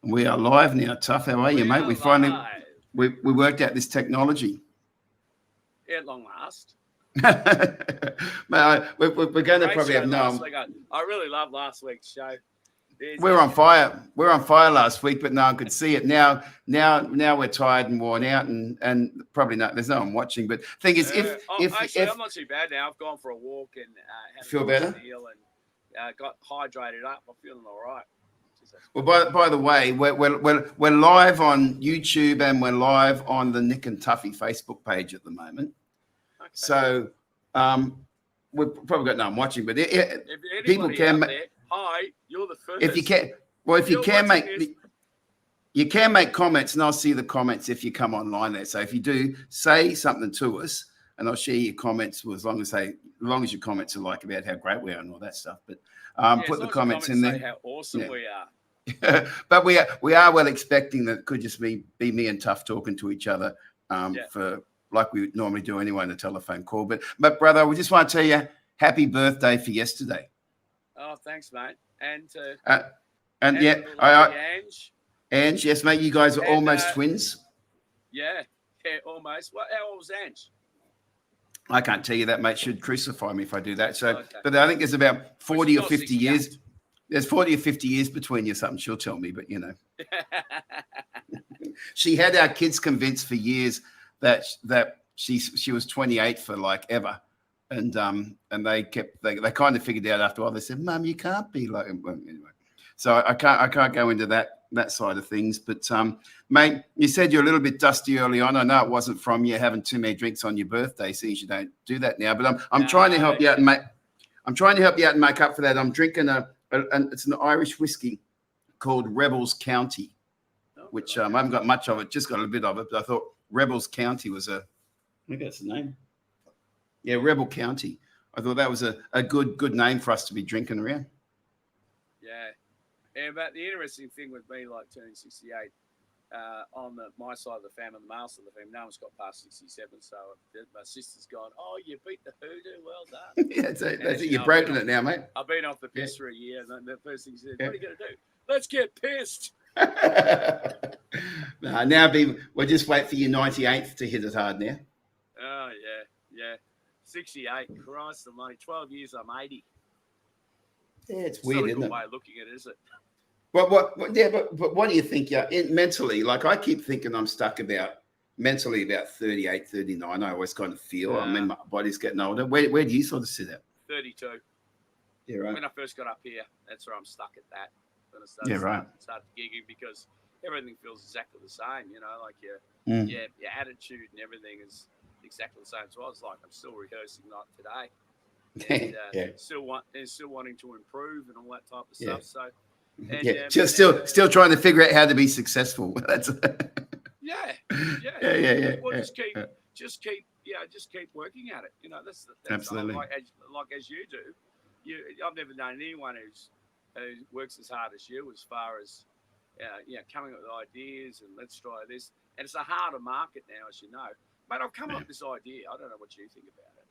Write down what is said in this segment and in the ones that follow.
We are live now, Tuff. How are you, mate? We finally live. we worked out this technology. At long last. Mate, we're going to probably have no. I really loved last week's show. We're on fire. We're on fire last week, but no one could see it. Now we're tired and worn out, and probably not. There's no one watching. But thing is, if I'm not too bad now. I've gone for a walk and had feel a better, meal and got hydrated up. I'm feeling all right. Well, by the way, we're live on YouTube and we're live on the Nik and Tuffy Facebook page at the moment. Okay. So we've probably got no one watching, but people can. There, hi, you're the first. If you can, you can make comments, and I'll see the comments if you come online there. So if you do, say something to us, and I'll share your comments as long as your comments are like about how great we are and all that stuff. But put the comments in there. How awesome we are. But we are well expecting that it could just be me and Tuff talking to each other for like we normally do anyway in a telephone call. But brother, we just want to tell you happy birthday for yesterday. Oh, thanks, mate. And Ange, yes, mate. You guys are almost twins. Yeah, almost. How old was Ange? I can't tell you that, mate. Should crucify me if I do that. So, okay. But I think there's about 40 or 50 years. There's 40 or 50 years between you, something she'll tell me, but you know. She had our kids convinced for years that she was 28 for like ever. And they kind of figured out after a while, they said, Mum, you can't be like, well, anyway. So I can't go into that side of things. But mate, you said you're a little bit dusty early on. I know it wasn't from you having too many drinks on your birthday, since you don't do that now. But I'm trying to help you out and make up for that. I'm drinking it's an Irish whiskey called Rebels County, which I haven't got much of it, just got a little bit of it. But I thought Rebels County was I think that's the name. Yeah, Rebel County. I thought that was a good name for us to be drinking around. Yeah, but the interesting thing with me, like turning 68, on my side of the family, the male side of the family, no one's got past 67. So my sister's gone, oh, you beat the hoodoo, well done. Yeah, that's it. You're breaking it now, mate. I've been off the piss for a year, and the first thing she said, what are you going to do? Let's get pissed. We'll just wait for your 98th to hit it hard now. Oh, yeah. 68, Christ almighty, 12 years, I'm 80. Yeah, it's weird, isn't it? Not a good way of looking at it, is it? But what do you think? Yeah, mentally, like I keep thinking I'm stuck mentally about 38, 39. I always kind of feel. I mean, my body's getting older. Where do you sort of sit at? 32. Yeah, right. When I first got up here, that's where I'm stuck at that. When I started gigging, because everything feels exactly the same. You know, like your attitude and everything is exactly the same. So I was like, I'm still rehearsing like today. And, still wanting to improve and all that type of stuff. So, still trying to figure out how to be successful. That's yeah. Well, just keep working at it. You know, that's absolutely like as you do. I've never known anyone who works as hard as you as far as coming up with ideas and let's try this. And it's a harder market now, as you know. But I've come up with this idea. I don't know what you think about it,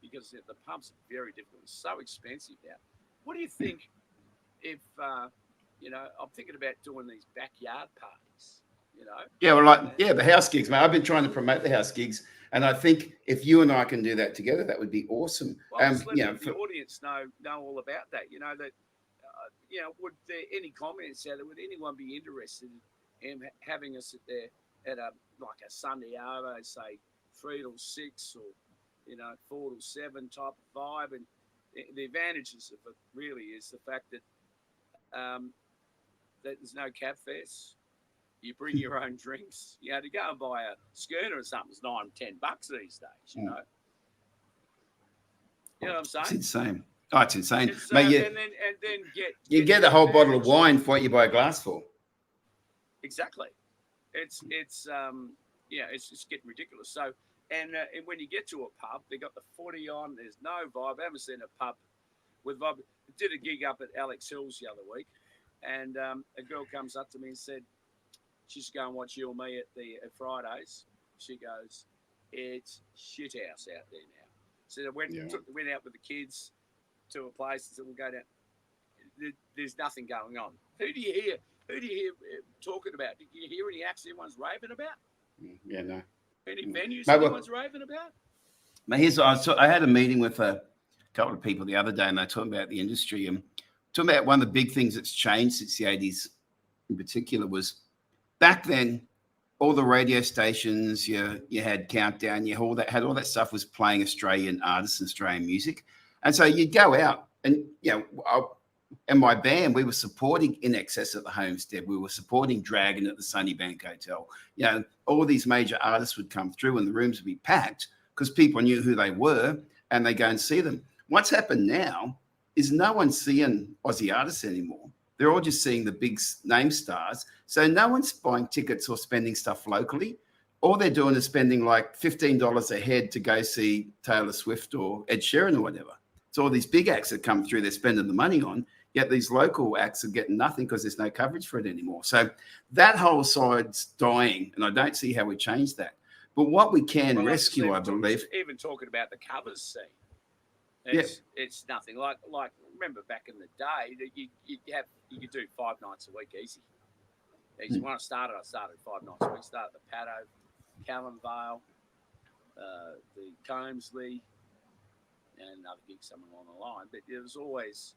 because the pubs are very difficult. It's so expensive now. What do you think if, I'm thinking about doing these backyard parties, you know? Yeah, well, the house gigs, mate. I've been trying to promote the house gigs, and I think if you and I can do that together, that would be awesome. Well, the audience know all about that. You know, that, would there any comments out there? Would anyone be interested in having us at a Sunday over, say 3 till 6 or 4 till 7 type of vibe? And the advantages of it really is the fact that that there's no cab fares. You bring your own drinks. You know, to go and buy a schooner or something is $9-10 these days. You know. You know what I'm saying? It's insane. Oh, it's insane. Mate, and then get a whole bottle of wine for what you buy a glass for. Exactly. It's just getting ridiculous. So, and when you get to a pub, they got the footy on. There's no vibe. I haven't seen a pub with vibe. I did a gig up at Alex Hill's the other week, and a girl comes up to me and said, she should go and watch you and me at Fridays. She goes, it's shit house out there now. So I went out with the kids to a place and said, we'll go down. There's nothing going on. Who do you hear? Who do you hear talking about? Did you hear any acts anyone's raving about? Yeah, no. Any venues No, anyone's raving about? Now I had a meeting with a couple of people the other day, and they're talking about the industry and talking about one of the big things that's changed since the 80s in particular was back then, all the radio stations, you had Countdown, you had all that stuff was playing Australian artists and Australian music. And so you'd go out and, and my band, we were supporting In Excess at the Homestead. We were supporting Dragon at the Sunnybank Hotel. All these major artists would come through and the rooms would be packed because people knew who they were and they go and see them. What's happened now is no one's seeing Aussie artists anymore. They're all just seeing the big name stars. So no one's buying tickets or spending stuff locally. All they're doing is spending like $15 a head to go see Taylor Swift or Ed Sheeran or whatever. So all these big acts that come through, they're spending the money on, yet these local acts are getting nothing because there's no coverage for it anymore. So that whole side's dying, and I don't see how we change that. But what we can rescue, I believe. Even talking about the covers scene. It's nothing like remember back in the day that you could do 5 nights a week easy. When I started 5 nights a week. Started at the Paddo, Callan Vale, the Combsley, and other gigs somewhere along the line. But it was always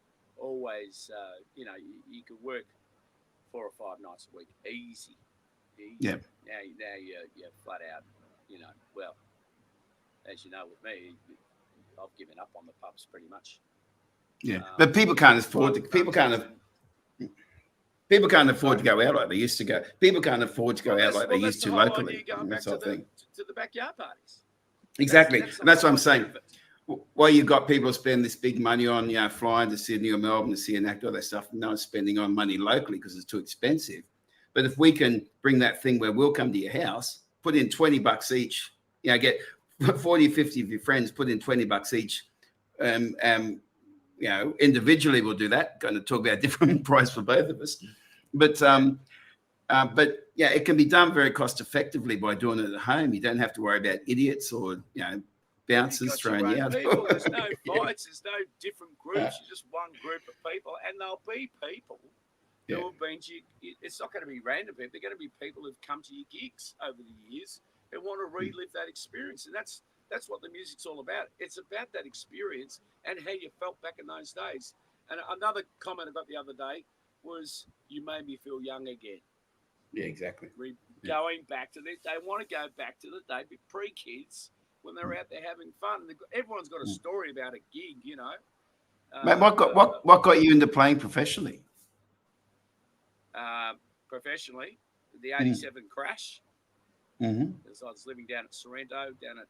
you could work 4 or 5 nights a week easy. Yeah. Now you're flat out. Well, as you know, with me, I've given up on the pubs pretty much. Yeah, but people can't afford to. People can't afford to go out like they used to go. People can't afford to go out like they used to locally. Going back to the backyard parties. Exactly, and that's what I'm saying. Well, you've got people spend this big money on, flying to Sydney or Melbourne to see an act, all that stuff. No one's spending on money locally because it's too expensive. But if we can bring that thing where we'll come to your house, put in $20 each, get 40, 50 of your friends, put in $20 each. Individually we'll do that. Going to talk about a different price for both of us. But it can be done very cost effectively by doing it at home. You don't have to worry about idiots or, bouncers throwing you out. People. There's no fights. There's no different groups. You're just one group of people, and there'll be people who have been to you. It's not going to be random people. They're going to be people who've come to your gigs over the years and want to relive that experience. And that's what the music's all about. It's about that experience and how you felt back in those days. And another comment I got the other day was, "You made me feel young again." Yeah, exactly. Going back to this, they want to go back to the day pre-kids when they're out there having fun. Everyone's got a story about a gig, Mate, what got you into playing professionally? Professionally, the '87 crash. Mm-hmm. As I was living down at Sorrento, down at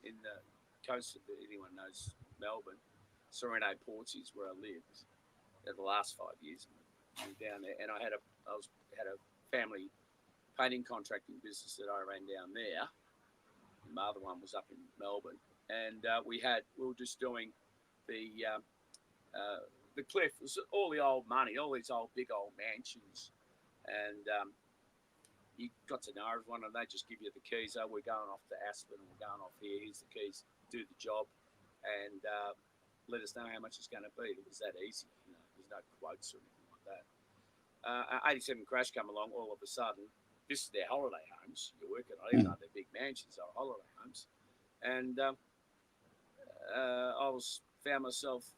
in the coast of anyone knows Melbourne, Sorrento Ports is where I lived for the last 5 years. Down there, and I had a family painting contracting business that I ran down there. My other one was up in Melbourne, and we were just doing the cliff. It was all the old money, all these big old mansions, and you got to know everyone, and they just give you the keys. Oh, we're going off to Aspen, we're going off here. Here's the keys. Do the job, and let us know how much it's going to be. It was that easy. There's no quotes or anything like that. 87 crash come along. All of a sudden, this is their holiday homes. You're working on, even though they're big mansions, they're holiday homes, and I found myself.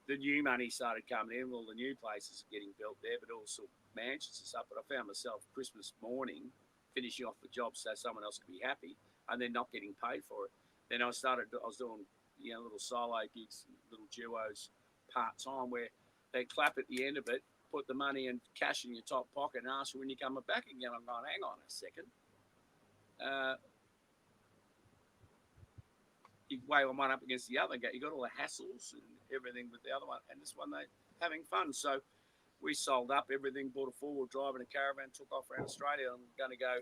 The new money started coming in. All the new places getting built there, but also mansions and stuff. But I found myself Christmas morning finishing off the job so someone else could be happy, and then not getting paid for it. Then I was doing little solo gigs, little duos, part time, where they clap at the end of it, put the money and cash in your top pocket, and ask you when you're coming back again. I'm going, hang on a second. You weigh one up against the other. You got all the hassles and everything with the other one, and this one they having fun. So we sold up everything, bought a 4-wheel drive and a caravan, took off around Australia. I'm going to go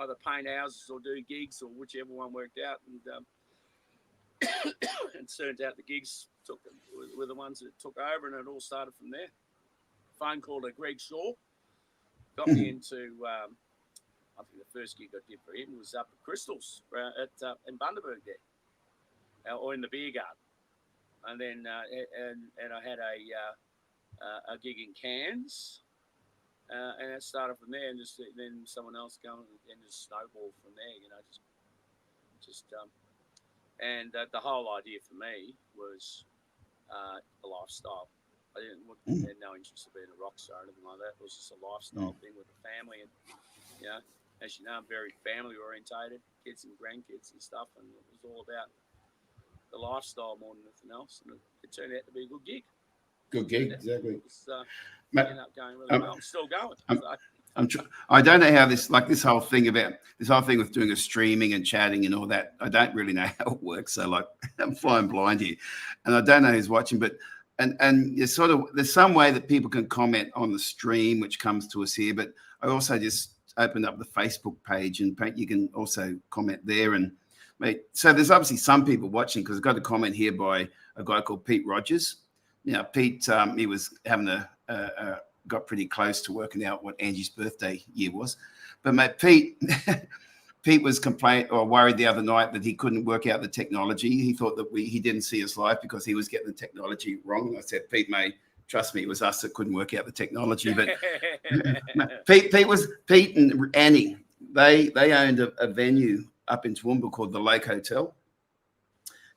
either paint houses or do gigs or whichever one worked out. And it turned out the gigs were the ones that took over, and it all started from there. Phone call to Greg Shaw got me into. I think the first gig I did for him was up at Crystals in Bundaberg there, or in the beer garden, and then and I had a gig in Cairns, And it started from there, and just then someone else going, and just snowballed from there. And the whole idea for me was a lifestyle. I had no interest in being a rock star or anything like that. It was just a lifestyle thing with the family, and as you know, I'm very family orientated, kids and grandkids and stuff, and it was all about the lifestyle more than anything else. And it turned out to be a good gig. Good gig, exactly. Ended up going really well. I'm still going. I don't know how this whole thing with doing a streaming and chatting and all that. I don't really know how it works. So like I'm flying blind here, and I don't know who's watching. But and there's some way that people can comment on the stream, which comes to us here. But I also just opened up the Facebook page, and you can also comment there. And so there's obviously some people watching, because I've got a comment here by a guy called Pete Rogers. Pete, he was having got pretty close to working out what Angie's birthday year was. But mate, Pete was worried the other night that he couldn't work out the technology. He thought that he didn't see us live because he was getting the technology wrong. And I said, Pete, mate, trust me, it was us that couldn't work out the technology. But Pete and Annie, they owned a venue up in Toowoomba called the Lake Hotel.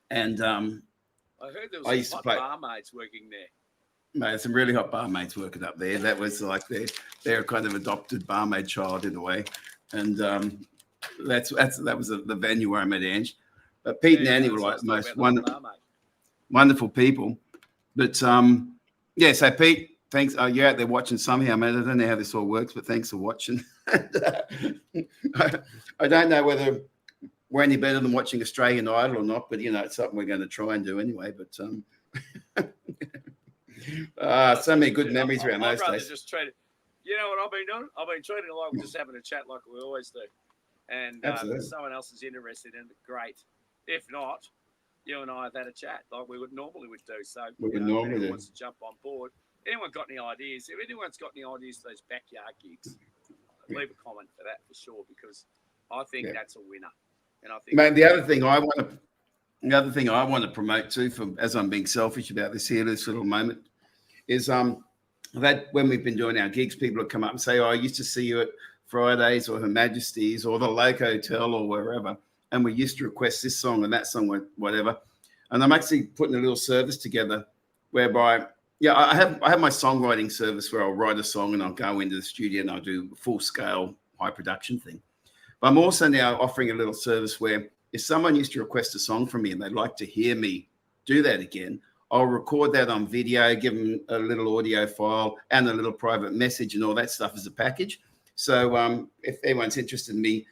And I heard there was some hot barmaids working there. Mate, some really hot barmaids working up there. That was like their kind of adopted barmaid child in a way, and that was the venue where I met Ange. But Pete and Annie were like the most wonderful people. But so Pete, thanks. You're out there watching somehow, man. I don't know how this all works, but thanks for watching. I don't know whether we're any better than watching Australian Idol or not, but it's something we're going to try and do anyway. But so many good memories around those days. Just treat it. You know what I've been doing? I've been treating it like we're just having a chat like we always do. And if someone else is interested in it, great. If not, you and I have had a chat like we would normally do. So if anyone wants to jump on board, anyone got any ideas? If anyone's got any ideas for those backyard gigs, leave a comment for that for sure, because I think that's a winner. And I think, mate, the other thing I want to promote too, as I'm being selfish about this little moment, is that when we've been doing our gigs, people have come up and say, I used to see you at Fridays or Her Majesty's or the Lake Hotel or wherever, and we used to request this song and that song or whatever. And I'm actually putting a little service together whereby, I have my songwriting service where I'll write a song and I'll go into the studio and I'll do a full-scale, high production thing. But I'm also now offering a little service where if someone used to request a song from me and they'd like to hear me do that again, I'll record that on video, give them a little audio file and a little private message and all that stuff as a package. So if anyone's interested in me,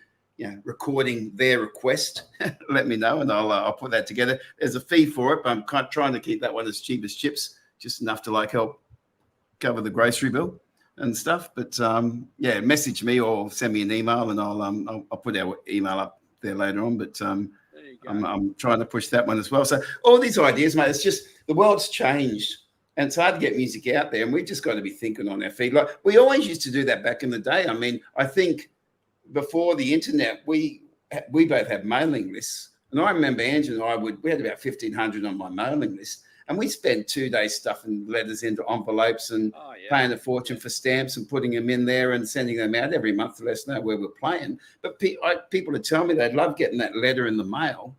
recording their request, let me know and I'll put that together. There's a fee for it, but I'm trying to keep that one as cheap as chips, just enough to help cover the grocery bill and stuff. But message me or send me an email and I'll put our email up there later on. But I'm trying to push that one as well. So all these ideas, mate, it's just the world's changed and it's hard to get music out there, and we've just got to be thinking on our feet. Like we always used to do that back in the day. I mean, I think before the internet, we both had mailing lists, and I remember Ange and we had about 1,500 on my mailing list, and we spent 2 days stuffing letters into envelopes and paying a fortune for stamps and putting them in there and sending them out every month to let us know where we're playing. But people would tell me they'd love getting that letter in the mail,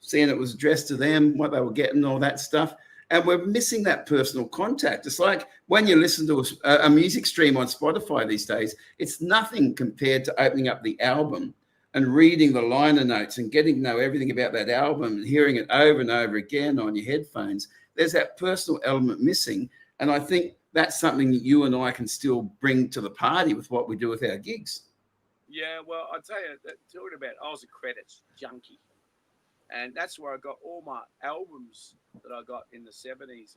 seeing it was addressed to them, what they were getting, all that stuff. And we're missing that personal contact. It's like when you listen to a music stream on Spotify these days, it's nothing compared to opening up the album and reading the liner notes and getting to know everything about that album and hearing it over and over again on your headphones. There's that personal element missing. And I think that's something that you and I can still bring to the party with what we do with our gigs. Yeah, well, I'll tell you, talking about, I was a credits junkie. And that's where I got all my albums that I got in the 70s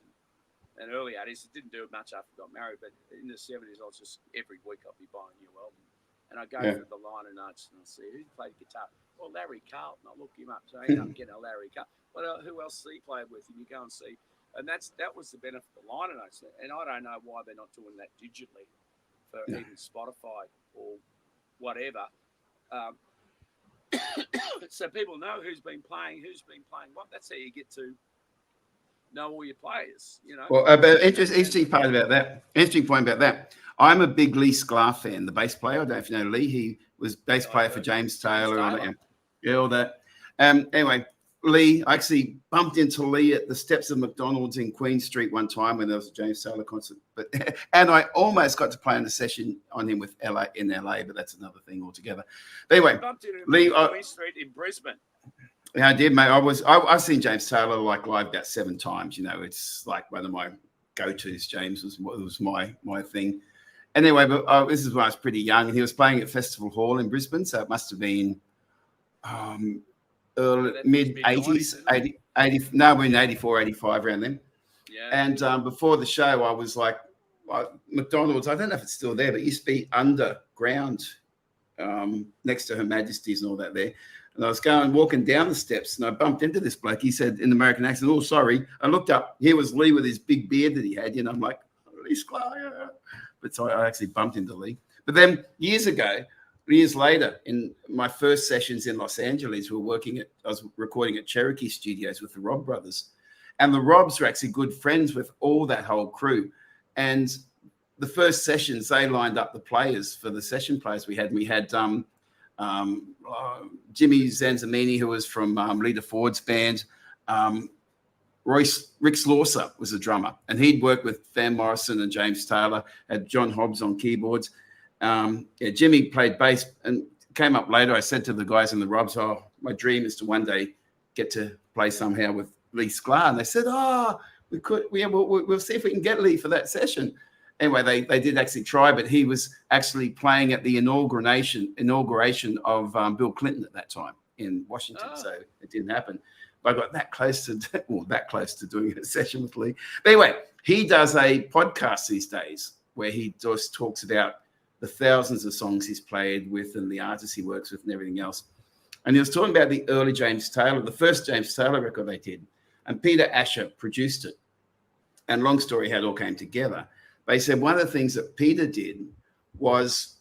and early 80s. I didn't do it much after I got married, but in the 70s, I was just, every week I'd be buying a new album. And I go through the liner notes and I see who played guitar. Well, Larry Carlton. I look him up. So I end up getting a Larry Carlton. Who else he played with? And you go and see. And that was the benefit of the liner notes. And I don't know why they're not doing that digitally for even Spotify or whatever. So people know who's been playing what. That's how you get to know all your players, Well, interesting point about that. I'm a big Lee Sklar fan, the bass player. I don't know if you know Lee. He was bass player for James Taylor. All that. Anyway, Lee, I actually bumped into Lee at the steps of McDonald's in Queen Street one time when there was a James Taylor concert. And I almost got to play in a session on him with LA, but that's another thing altogether. But anyway, Lee, Queen Street in Brisbane. Yeah, I did, mate. I've seen James Taylor like live about 7 times. You know, it's like one of my go-tos. James was my thing. Anyway, but this is when I was pretty young, and he was playing at Festival Hall in Brisbane, so it must have been mid 80s, 80. No, we're in 84, 85 around then. Yeah. And before the show, I was like, McDonald's. I don't know if it's still there, but it used to be underground, next to Her Majesty's and all that there. And I was walking down the steps, and I bumped into this bloke. He said in an American accent, "Oh, sorry." I looked up. Here was Lee with his big beard that he had. You know, I'm like, Lee Sklar. But so I actually bumped into Lee. But then years later, in my first sessions in Los Angeles, I was recording at Cherokee Studios with the Robb brothers. And the Robbs were actually good friends with all that whole crew. And the first sessions, they lined up the players for the session players we had. We had Jimmy Zanzamini, who was from Lita Ford's band. Rick Slaughter was a drummer, and he'd worked with Van Morrison and James Taylor, had John Hobbs on keyboards. Jimmy played bass, and came up later. I said to the guys in the Robs, "Oh, my dream is to one day get to play somehow with Lee Sklar." And they said, "Oh, we'll see if we can get Lee for that session." Anyway, they did actually try, but he was actually playing at the inauguration of Bill Clinton at that time in Washington, so it didn't happen. But I got that close to doing a session with Lee. But anyway, he does a podcast these days where he just talks about the thousands of songs he's played with and the artists he works with and everything else. And he was talking about the early James Taylor, the first James Taylor record they did, and Peter Asher produced it. And long story how it all came together. But he said one of the things that Peter did was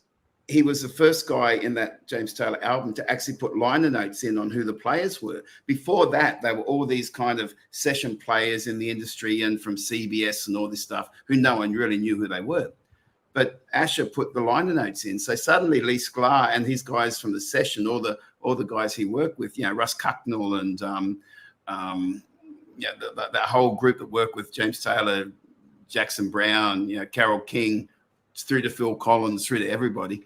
he was the first guy in that James Taylor album to actually put liner notes in on who the players were. Before that, they were all these kind of session players in the industry and from CBS and all this stuff who no one really knew who they were. But Asher put the liner notes in. So suddenly Lee Sklar and his guys from the session, all the guys he worked with, Russ Cucknell and that whole group that worked with James Taylor, Jackson Brown, Carole King, through to Phil Collins, through to everybody.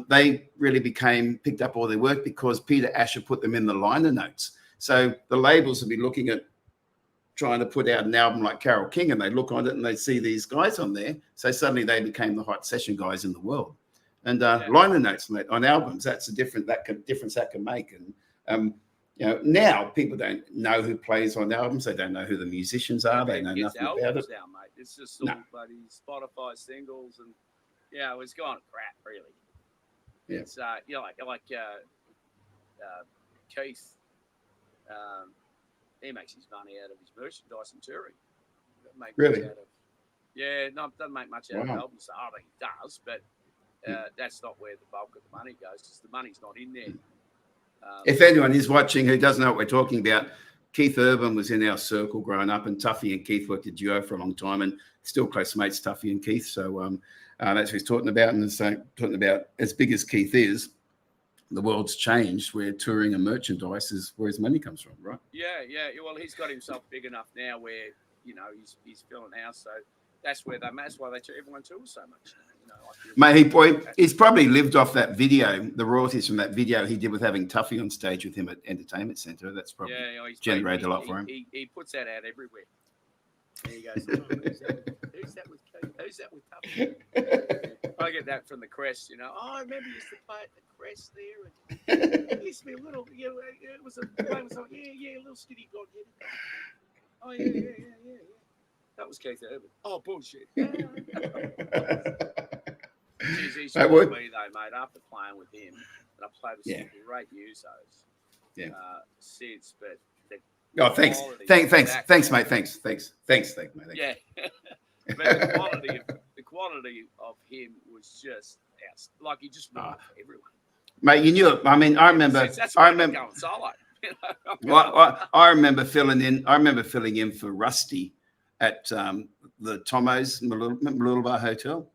They really picked up all their work because Peter Asher put them in the liner notes. So the labels would be looking at trying to put out an album like Carole King, and they look on it and they see these guys on there. So suddenly they became the hot session guys in the world. And liner notes on albums, that's a difference that can make. And now people don't know who plays on albums. They don't know who the musicians are. They know nothing about it. Now, mate. It's just all bloody Spotify singles, and it's gone crap, really. Yeah. It's like Keith. He makes his money out of his merchandise and touring. Really? Doesn't make much out of albums. I think he does, but that's not where the bulk of the money goes, because the money's not in there. If anyone is watching who doesn't know what we're talking about, Keith Urban was in our circle growing up, and Tuffy and Keith worked a duo for a long time, and still close mates, Tuffy and Keith. So that's what he's talking about. And talking about, as big as Keith is, the world's changed where touring and merchandise is where his money comes from, right? Yeah. Well, he's got himself big enough now where, he's filling out. So that's why everyone tours so much. Mate, he's probably lived off that video, the royalties from that video he did with having Tuffy on stage with him at Entertainment Centre. That's probably generated a lot for him. He puts that out everywhere. And he goes, who's that with Keith? Who's that with Tuffy? I get that from the Crest, I remember you used to play at the Crest there. And it used to be a little, it was a little skinny god. Oh, yeah. That was Keith Urban. Oh, bullshit. Jeez, he's me though, mate. After playing with him, and I played with some great musos. Since, but thanks, mate. Thanks, mate. Yeah, but the quality of him was just like he just won everyone. Mate, you knew it. I mean, I remember. Going solo. I remember filling in for Rusty at the Tomo's Malulabar Hotel.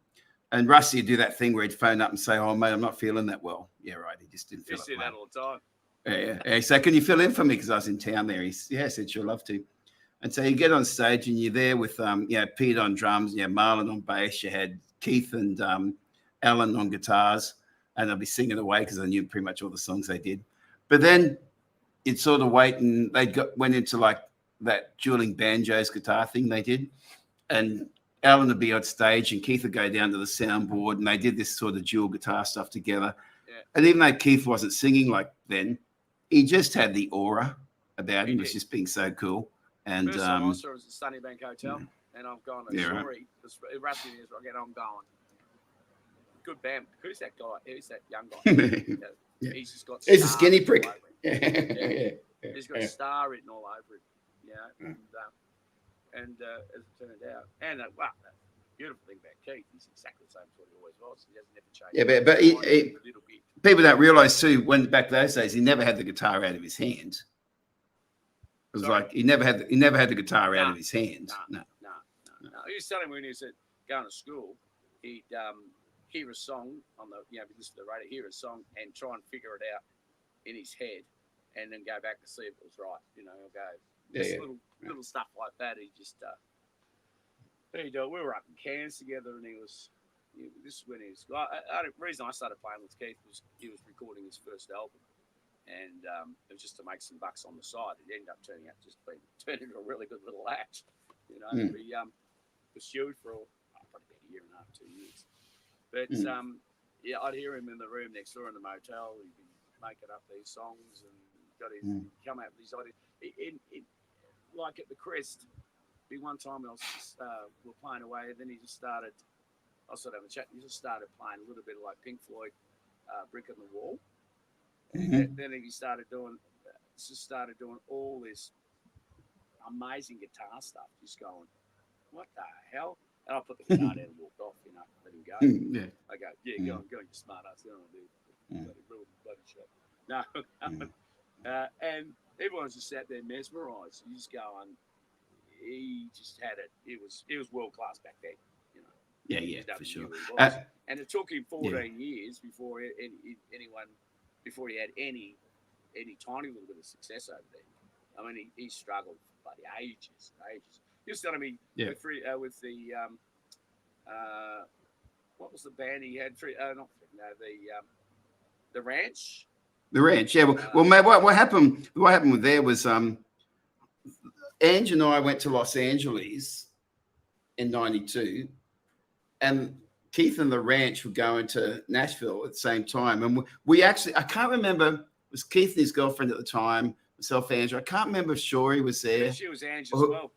And Rusty would do that thing where he'd phone up and say, "Oh, mate, I'm not feeling that well." Yeah, right. He just didn't feel it. You see that all the time. Yeah. So can you fill in for me because I was in town there? I said, "Sure, love to." And so you get on stage and you're there with, Pete on drums, Marlon on bass. You had Keith and Alan on guitars, and they'll be singing away because I knew pretty much all the songs they did. But then you'd sort of wait, and went into like that dueling banjos guitar thing they did, and Alan would be on stage and Keith would go down to the soundboard, and they did this sort of dual guitar stuff together. Yeah. And even though Keith wasn't singing like then, he just had the aura about him. It was just being so cool. And first time I saw it was at Sunnybank Hotel, and I've gone to Shorey. It wrapped in Israel again. I'm going. Good band. Who's that guy? Who's that young guy? Yeah. He's just got. He's a skinny prick. Yeah. He's got Star written all over it. Yeah. And as it turned out, and the beautiful thing about Keith, he's exactly the same as what he always was. He hasn't never changed. Yeah, but people don't realise too. When back those days, he never had the guitar out of his hand. It was like he never had the guitar out of his hand. No. He was telling me when he was going to school, he'd hear a song on the listen to the radio, hear a song and try and figure it out in his head, and then go back to see if it was right. He'll go little stuff like that. He just we were up in Cairns together, and this is when he was. The reason I started playing with Keith was he was recording his first album. And it was just to make some bucks on the side. It ended up turning into a really good little act. We pursued for probably about a year and a half, 2 years. But I'd hear him in the room next door in the motel. He'd be making up these songs and come out with these ideas. Like at the Crest, one time I was we were playing away, and then he just started. I was sort of having a chat. And he just started playing a little bit of like Pink Floyd, "Brick in the Wall." Mm-hmm. Then he started doing all this amazing guitar stuff. Just going, what the hell? And I put the guitar down and walked off. Let him go. Yeah. I go, go on, you smart ass. Go on, do bloody shit. No, and everyone's just sat there mesmerised. You just going, he just had it. It was world class back then. Yeah, for sure. And it took him 14 years before anyone. Before he had any tiny little bit of success over there. I mean, he struggled for bloody ages. He was telling me with the what was the band he had? The Ranch. The Ranch, yeah. Well, mate, what happened? What happened with there was Ange and I went to Los Angeles in '92, and Keith and the Ranch were going to Nashville at the same time. And we actually, I can't remember, it was Keith and his girlfriend at the time, myself, Andrew. I can't remember if Shorey was there. Yeah, she was Ange as well.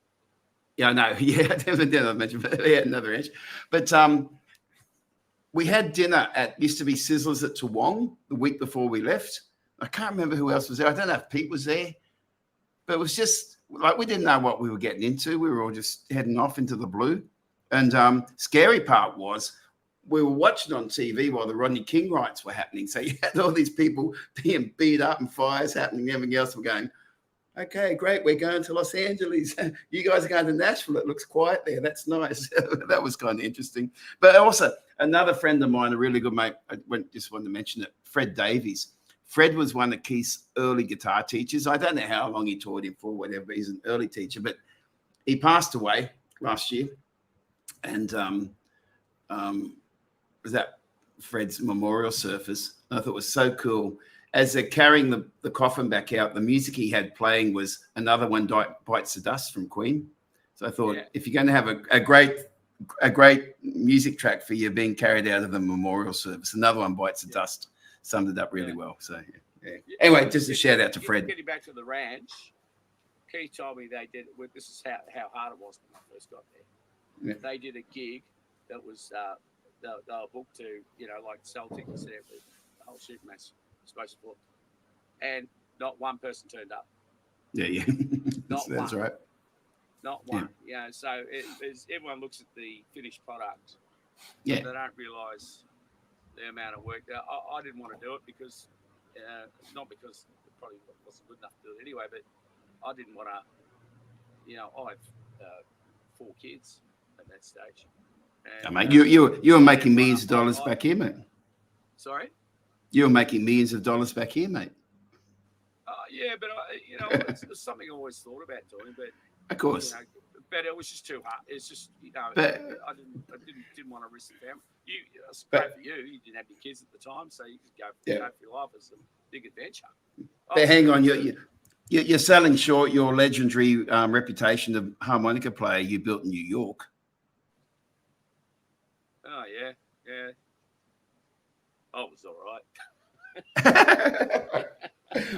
Yeah, I know. Yeah, I mentioned, but yeah, another Ange. But we had dinner at, used to be Sizzlers at Toowong the week before we left. I can't remember who else was there. I don't know if Pete was there. But it was just, like, we didn't know what we were getting into. We were all just heading off into the blue. And scary part was, we were watching on TV while the Rodney King riots were happening. So you had all these people being beat up and fires happening. Everything else were going, okay, great. We're going to Los Angeles. You guys are going to Nashville. It looks quiet there. That's nice. That was kind of interesting. But also another friend of mine, a really good mate, just wanted to mention it, Fred Davies. Fred was one of Keith's early guitar teachers. I don't know how long he taught him for, whatever. He's an early teacher, but he passed away last year. And was at Fred's memorial service. I thought it was so cool. As they're carrying the coffin back out, the music he had playing was another one, Bites the Dust from Queen. So I thought, if you're going to have a great music track for you being carried out of the memorial service, another one, Bites the Dust, summed it up really well. So, anyway, just a shout out to Fred. Getting back to the Ranch, Keith told me they did, this is how hard it was when I first got there. Yeah. They did a gig that was... they were booked to, like sell tickets there with the whole shooting match supposed to book. And not one person turned up. Yeah. Not That's one. right. Not one. Yeah. So everyone looks at the finished product. Yeah. They don't realise the amount of work. I didn't want to do it because, not because it probably wasn't good enough to do it anyway, but I didn't want to, I have 4 kids at that stage. And, mate, you were making millions of dollars back here, mate. Sorry? You were making millions of dollars back here, mate. Yeah, but it's something I always thought about doing, but of course, but it was just too hard. It's just but, I didn't want to risk the family. It's great for you. You didn't have your kids at the time, so you could go for your life as a big adventure. But hang on, you're selling short your legendary reputation of harmonica player you built in New York. Oh yeah. Oh, it was all right.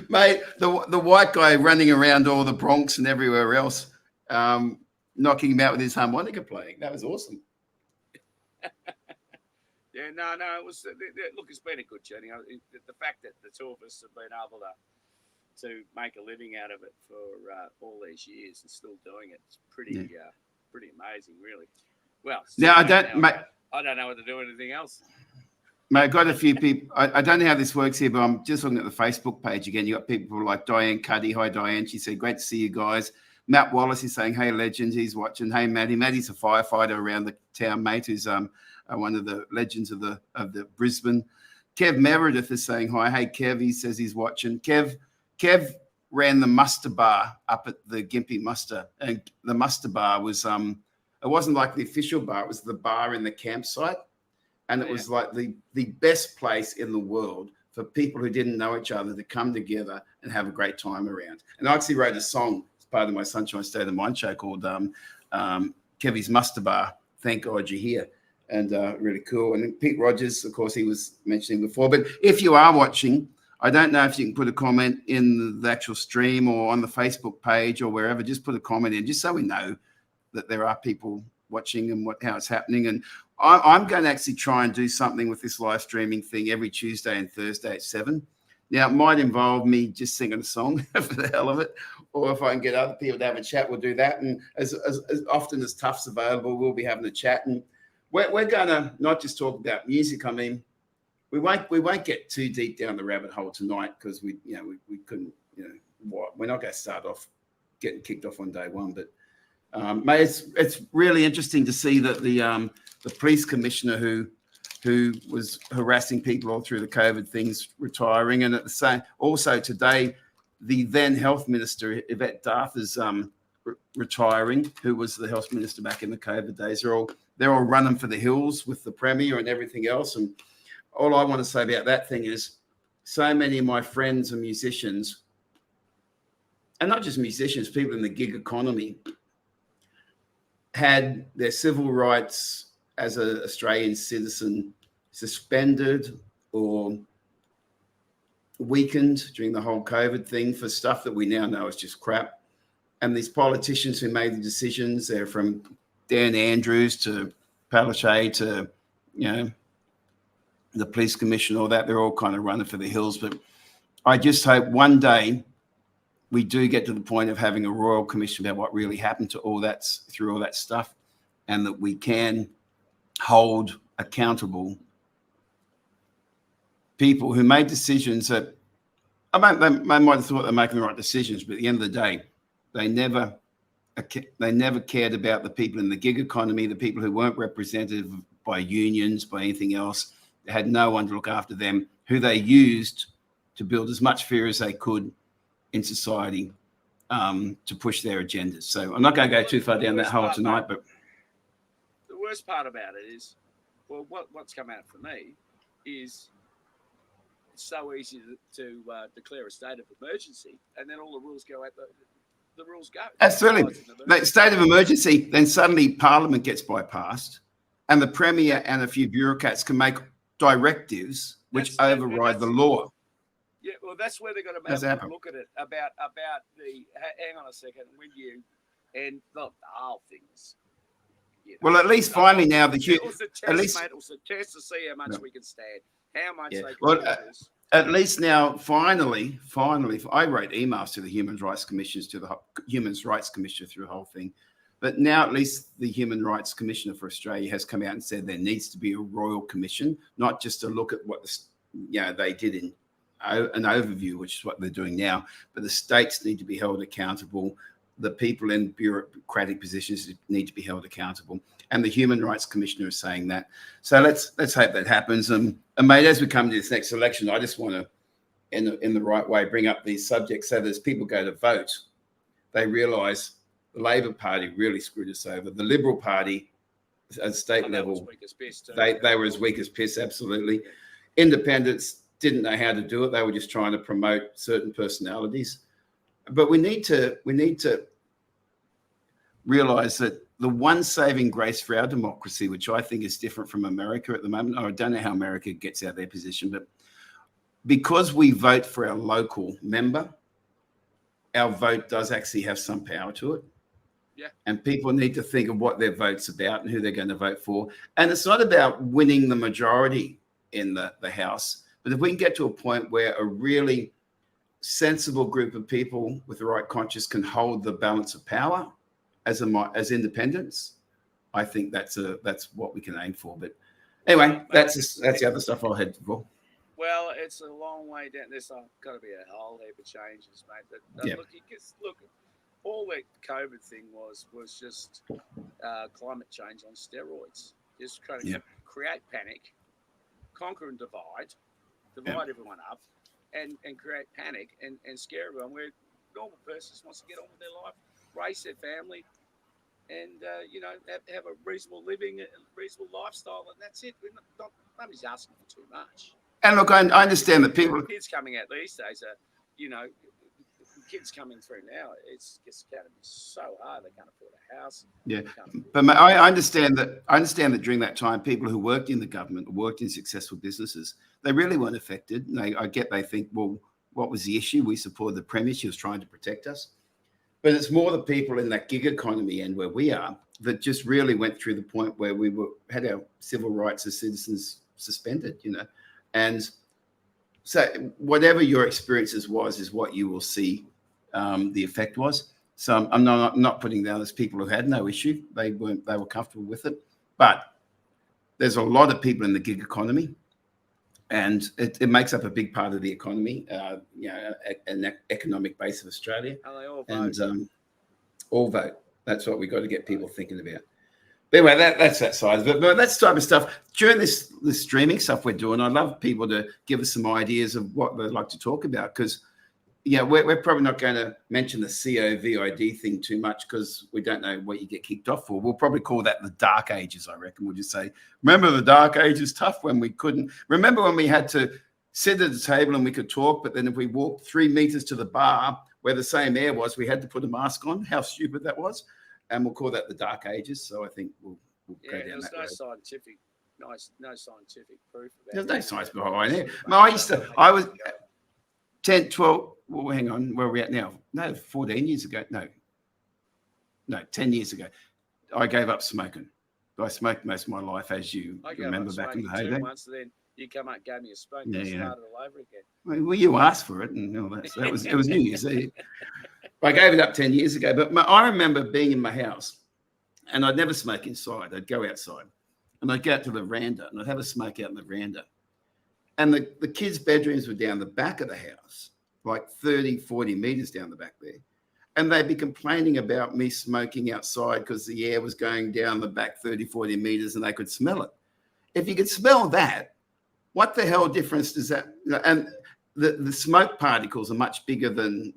Mate, the white guy running around all the Bronx and everywhere else, knocking him out with his harmonica playing. That was awesome. Yeah, no, it was. Look, it's been a good journey. The fact that the two of us have been able to make a living out of it for all these years and still doing it, it's pretty amazing, really. Well, now I don't know what to do anything else. Mate, I've got a few people. I don't know how this works here, but I'm just looking at the Facebook page again. You got people like Diane Cuddy. Hi, Diane. She said, "Great to see you guys." Matt Wallace is saying, "Hey, legends." He's watching. Hey, Matty. Matty's a firefighter around the town, mate. Who's one of the legends of the Brisbane. Kev Meredith is saying hi. Hey, Kev. He says he's watching. Kev ran the muster bar up at the Gympie Muster, and the muster bar was it wasn't like the official bar. It was the bar in the campsite. And it was like the best place in the world for people who didn't know each other to come together and have a great time around. And I actually wrote a song as part of my Sunshine State of Mind show called Kevy's Muster Bar. Thank God you're here. And really cool. And Pete Rogers, of course, he was mentioning before. But if you are watching, I don't know if you can put a comment in the actual stream or on the Facebook page or wherever. Just put a comment in, just so we know that there are people watching and how it's happening. And I'm going to actually try and do something with this live streaming thing every Tuesday and Thursday at 7. Now, it might involve me just singing a song for the hell of it, or if I can get other people to have a chat, we'll do that. And as often as Tuff's available, we'll be having a chat. And we're going to not just talk about music. I mean, we won't get too deep down the rabbit hole tonight because we couldn't, we're not going to start off getting kicked off on day one. But mate, it's really interesting to see that the police commissioner who was harassing people all through the COVID things retiring, and at the same also today the then health minister Yvette Darth is retiring, who was the health minister back in the COVID days. They're all running for the hills with the premier and everything else. And all I want to say about that thing is so many of my friends and musicians, and not just musicians, people in the gig economy, had their civil rights as an Australian citizen suspended or weakened during the whole COVID thing for stuff that we now know is just crap. And these politicians who made the decisions, they're from Dan Andrews to Palaszczuk to, the police commission, all that, they're all kind of running for the hills. But I just hope one day we do get to the point of having a royal commission about what really happened to all that, through all that stuff, and that we can hold accountable people who made decisions that they might have thought they're making the right decisions, but at the end of the day, they never cared about the people in the gig economy, the people who weren't represented by unions, by anything else. They had no one to look after them, who they used to build as much fear as they could in society to push their agendas. So I'm not going to go too far down that hole tonight, but the worst part about it is, well, what's come out for me is it's so easy to declare a state of emergency, and then all the rules go out. The rules go. Absolutely. Like state of emergency, then suddenly Parliament gets bypassed, and the Premier and a few bureaucrats can make directives which override the law. Yeah, well, that's where they're going to have a look at it about the. Hang on a second, and the whole things. Well, at least finally now the it was a test, mate. It was a test to see how much we can stand, how much they can do this. At least now, finally, I wrote emails to the Human Rights Commissioners, to the Human Rights Commissioner through the whole thing. But now at least the Human Rights Commissioner for Australia has come out and said there needs to be a royal commission, not just to look at what they did in an overview, which is what they're doing now. But the states need to be held accountable. The people in bureaucratic positions need to be held accountable. and the Human Rights Commissioner is saying that. So let's hope that happens. And mate, as we come to this next election, I just want to, in the right way, bring up these subjects so that as people go to vote, they realise the Labor Party really screwed us over. The Liberal Party, at state level, they were as weak as piss, absolutely. Yeah. Independents didn't know how to do it. They were just trying to promote certain personalities. But we need to realise that the one saving grace for our democracy, which I think is different from America at the moment, I don't know how America gets out of their position, but because we vote for our local member, our vote does actually have some power to it. Yeah. And people need to think of what their vote's about and who they're going to vote for. And it's not about winning the majority in the House, but if we can get to a point where a really sensible group of people with the right conscience can hold the balance of power as independents, I think that's what we can aim for. But anyway, that's the other stuff I'll head for. Well, it's a long way down. There's got to be a whole heap of changes, mate. But Yeah. Look, all that COVID thing was just climate change on steroids. Just trying to create panic, conquer and divide everyone up, and create panic and scare everyone. Where a normal person just wants to get on with their life, raise their family, and have a reasonable living, a reasonable lifestyle, and that's it. Nobody's asking for too much. And look, I understand that people... Kids coming out these days are, kids coming through now, it's going to be so hard. They can't afford a house. Yeah, but I understand that during that time, people who worked in the government, worked in successful businesses, they really weren't affected. They think, well, what was the issue? We supported the Premier. She was trying to protect us. But it's more the people in that gig economy end where we are that just really went through the point where we had our civil rights as citizens suspended, And so whatever your experiences was is what you will see the effect was. So I'm not putting down as people who had no issue. They were comfortable with it. But there's a lot of people in the gig economy, and it makes up a big part of the economy, an economic base of Australia. And they all vote. And all vote. That's what we've got to get people thinking about. But anyway, that's that side of it. But that's the type of stuff. During this streaming stuff we're doing, I'd love people to give us some ideas of what they'd like to talk about, because we're probably not going to mention the COVID thing too much because we don't know what you get kicked off for. We'll probably call that the dark ages, I reckon. We'll just say, remember the dark ages, tough when we couldn't. Remember when we had to sit at the table and we could talk, but then if we walked 3 meters to the bar where the same air was, we had to put a mask on. How stupid that was. And we'll call that the dark ages. So I think we'll go down there's that no road. scientific proof about There's it. no science behind it. I was 10, 12, well, hang on, where are we at now? No, 14 years ago. No, 10 years ago. I gave up smoking. I smoked most of my life, as you remember back in the heyday. Once, then you come up and gave me a spoke and started all over again. Well, you asked for it, and all that. So it was New Year's Eve. I gave it up 10 years ago, but I remember being in my house, and I'd never smoke inside. I'd go outside, and I'd go out to the veranda, and I'd have a smoke out in the veranda. And the kids' bedrooms were down the back of the house, like 30, 40 meters down the back there. And they'd be complaining about me smoking outside because the air was going down the back 30, 40 meters, and they could smell it. If you could smell that, what the hell difference does that? And the smoke particles are much bigger than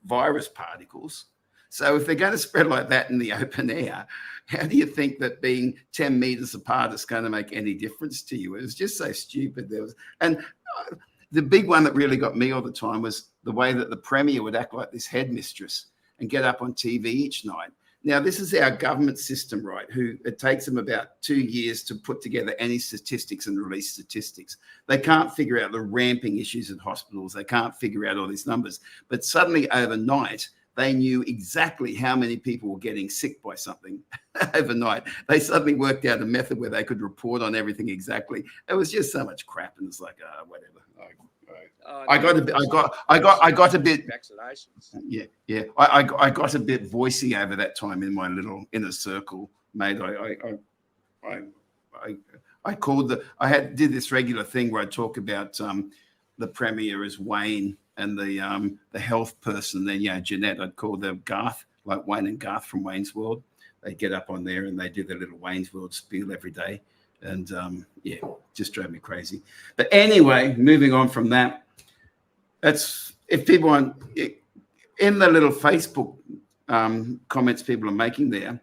virus particles. So if they're going to spread like that in the open air, how do you think that being 10 meters apart is going to make any difference to you? It was just so stupid. The big one that really got me all the time was the way that the Premier would act like this headmistress and get up on TV each night. Now, this is our government system, right? It takes them about 2 years to put together any statistics and release statistics. They can't figure out the ramping issues at hospitals. They can't figure out all these numbers. But suddenly overnight, they knew exactly how many people were getting sick by something overnight. They suddenly worked out a method where they could report on everything exactly. It was just so much crap, and it's like, whatever. I got a bit. Vaccinations. Yeah. I got a bit voicey over that time in my little inner circle, mate. I did this regular thing where I talk about the Premier as Wayne and the health person. Then Jeanette, I'd call them Garth, like Wayne and Garth from Wayne's World. They get up on there and they do their little Wayne's World spiel every day. And yeah, just drove me crazy. But anyway, moving on from that, that's if people want in the little Facebook comments people are making there,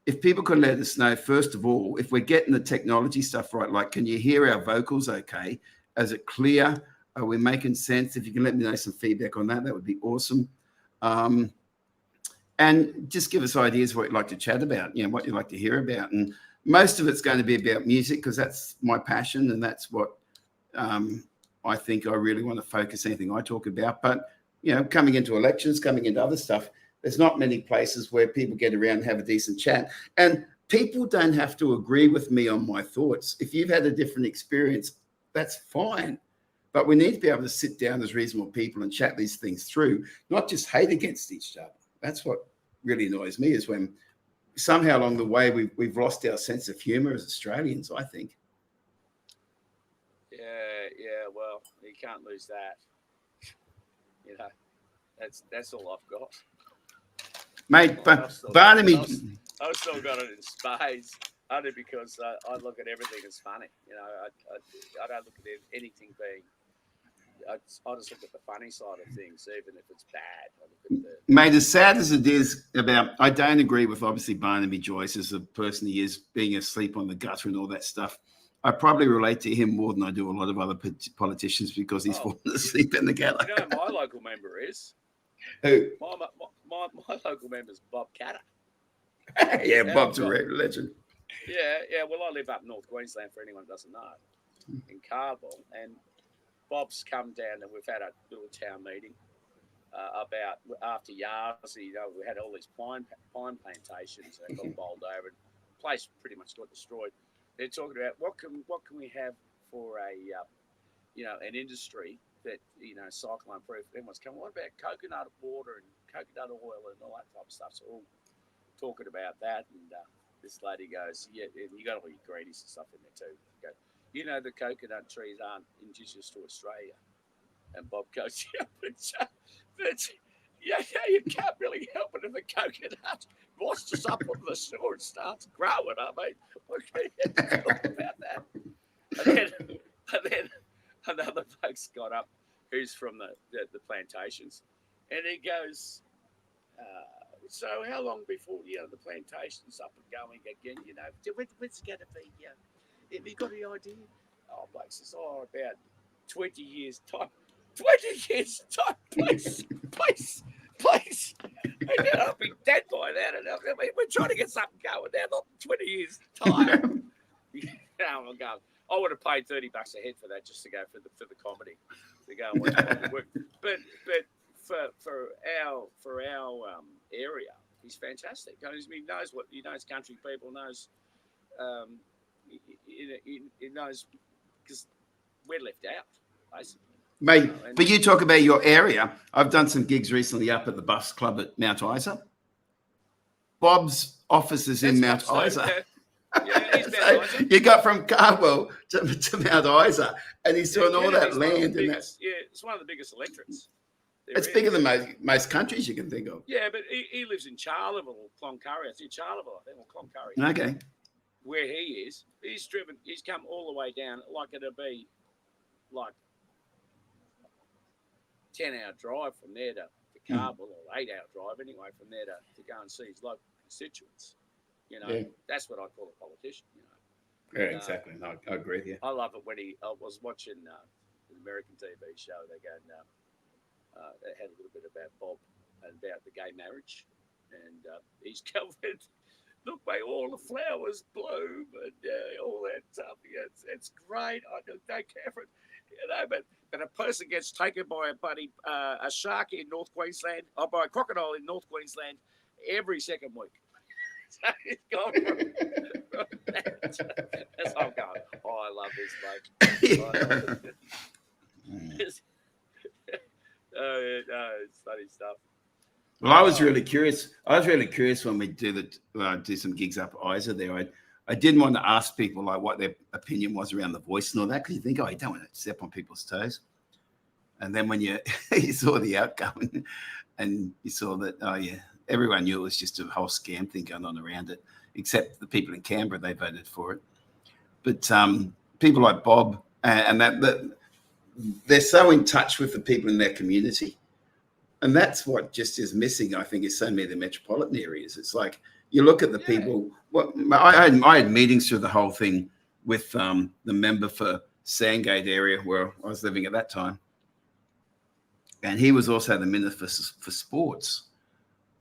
if people could let us know, first of all, if we're getting the technology stuff right, like, can you hear our vocals okay? Is it clear? Are we making sense? If you can let me know some feedback on that, that would be awesome. And just give us ideas of what you'd like to chat about, what you'd like to hear about. And most of it's going to be about music because that's my passion and that's what I think I really want to focus anything I talk about. But, coming into elections, coming into other stuff, there's not many places where people get around and have a decent chat. And people don't have to agree with me on my thoughts. If you've had a different experience, that's fine. But we need to be able to sit down as reasonable people and chat these things through, not just hate against each other. That's what really annoys me, is when somehow along the way we've lost our sense of humor as Australians, I think. Yeah, well, you can't lose that. That's all I've got. Mate, but Barnaby... I've still got it in spades, only because I look at everything as funny. I don't look at anything being... I just look at the funny side of things, even if it's bad. Mate, as sad as it is I don't agree with, obviously, Barnaby Joyce as a person he is, being asleep on the gutter and all that stuff. I probably relate to him more than I do a lot of other politicians because he's fallen asleep in the gutter. You know who my local member is? Who? My local member is Bob Catter. Yeah, Bob's a legend. Yeah. Well, I live up North Queensland, for anyone who doesn't know, in Carville. And Bob's come down and we've had a little town meeting about after Yarsi, we had all these pine plantations that got bowled over. And the place pretty much got destroyed. They're talking about what can we have for an industry that cyclone proof. Everyone's coming. What about coconut water and coconut oil and all that type of stuff? So we're all talking about that, and this lady goes, "Yeah, and you got all your greenies and stuff in there too." Go, the coconut trees aren't indigenous to Australia. And Bob goes, "Yeah, but you can't really help it if the coconut washes up on the shore and starts growing." I mean, what can you talk about that? And then another bloke's got up who's from the plantations, and he goes, "So how long before the plantation's up and going again? When's it going to be? Have you got any idea?" Oh, bloke says, "About 20 years time." 20 years time, please. And then I'll be dead by then. And we're trying to get something going now, not 20 years time. I'm going, I would have paid $30 a head for that just to go for the comedy, to go and watch the work. But for our area, he's fantastic. He knows he knows country people, knows he knows, because we're left out basically. Mate, but you talk about your area. I've done some gigs recently up at the Bus Club at Mount Isa. Bob's office is in Mount Isa. Yeah, he's Mount Isa. You got from Carwell to Mount Isa, and he's doing all that land. It's one of the biggest electorates. It's bigger than most countries you can think of. Yeah, but he lives in Charleville or Cloncurry. It's in Charleville, I think, or Cloncurry. Okay. Where he is, he's come all the way down, like it'll be like 10-hour drive from there to Carville, or 8-hour drive anyway from there to go and see his local constituents. That's what I call a politician. Yeah, exactly. No, I agree with you. I love it when I was watching an American TV show. They had a little bit about Bob and about the gay marriage, and he's covered. Look, mate, all the flowers bloom and all that stuff. Yeah, it's great. I don't care for it, but a person gets taken by a shark in North Queensland, or by a crocodile in North Queensland every second week. So it's gone from that's how I'm going. Oh, I love this bloke. It's funny stuff. Well, I was really curious. When we do some gigs up at Isa there. I didn't want to ask people like what their opinion was around the voice and all that, because you think, you don't want to step on people's toes. And then when you saw the outcome and you saw that, everyone knew it was just a whole scam thing going on around it, except the people in Canberra, they voted for it. But people like Bob and that they're so in touch with the people in their community. And that's what just is missing, I think, is so many of the metropolitan areas. It's like you look at the people. Well, I had meetings through the whole thing with the member for Sandgate area where I was living at that time. And he was also the minister for sports.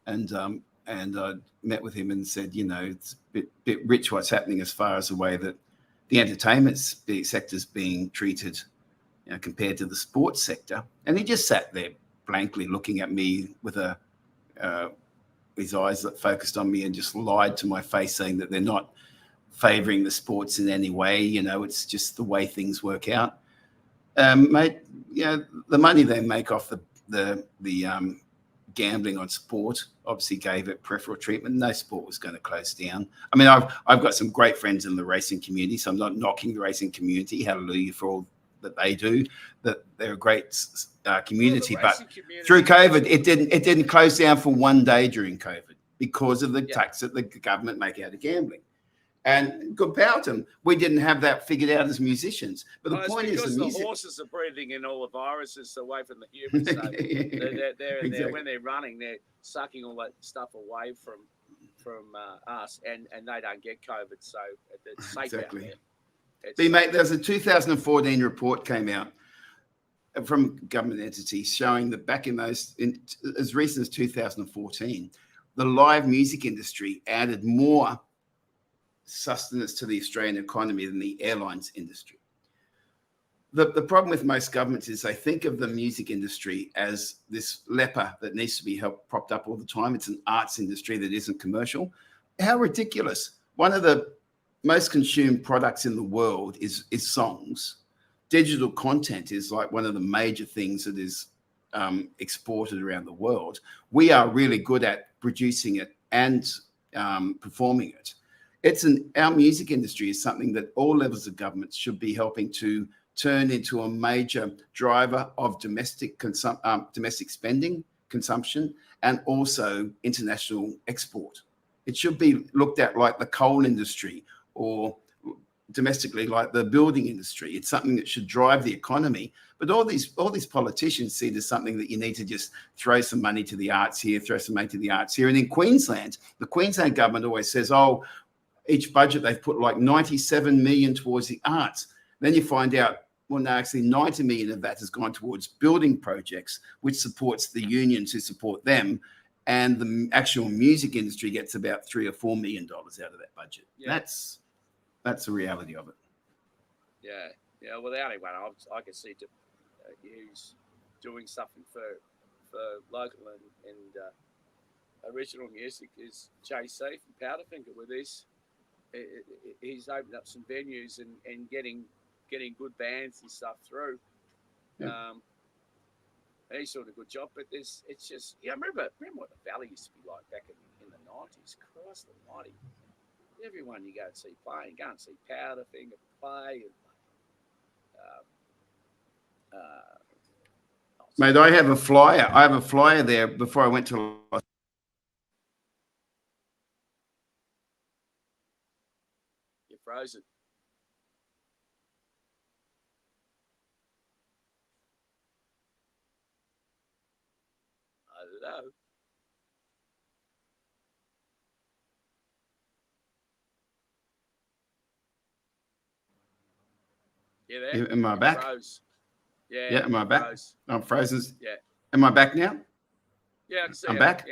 And I met with him and said, it's a bit rich what's happening as far as the way that the entertainment sector is being treated, compared to the sports sector. And he just sat there blankly looking at me with his eyes that focused on me and just lied to my face, saying that they're not favouring the sports in any way. It's just the way things work out. Mate, the money they make off the gambling on sport obviously gave it preferential treatment. No sport was going to close down. I mean, I've got some great friends in the racing community, so I'm not knocking the racing community. Hallelujah for all that they do. That they're a great community, but through COVID, it didn't close down for one day during COVID because of the tax that the government make out of gambling. And good power to them. We didn't have that figured out as musicians. But the point is, the horses are breathing in all the viruses away from the humans. So they're when they're running, they're sucking all that stuff away from us, and they don't get COVID. So it's safe out there. Mate, there's a 2014 report came out from government entities showing that back in as recent as 2014, the live music industry added more sustenance to the Australian economy than the airlines industry. The problem with most governments is they think of the music industry as this leper that needs to be propped up all the time. It's an arts industry that isn't commercial. How ridiculous. One of the most consumed products in the world is songs. Digital content is like one of the major things that is exported around the world. We are really good at producing it and performing it. Our music industry is something that all levels of government should be helping to turn into a major driver of domestic spending, consumption, and also international export. It should be looked at like the coal industry or domestically like the building industry. It's something that should drive the economy. But all these politicians see it as something that you need to just throw some money to the arts here, throw some money to the arts here. And in Queensland, the Queensland government always says, each budget they've put like 97 million towards the arts. Then you find out, well, no, actually 90 million of that has gone towards building projects, which supports the unions who support them. And the actual music industry gets about $3 or $4 million out of that budget. Yeah. That's the reality of it. Yeah. Well, the only one I can see who's doing something for local and original music is JC from Powderfinger with this. He's opened up some venues and getting good bands and stuff through. Yeah. He's doing a good job, but it's just remember what the Valley used to be like back in the 90s. Christ almighty. Everyone you go and see playing, go and see Powderfinger play. Mate, I have a flyer. I have a flyer there before I went to frozen. Hello. You there? Am I back? Froze. Yeah. Yeah. Am I back? Froze. I'm frozen. Yeah. Am I back now? Yeah, I can see I'm back.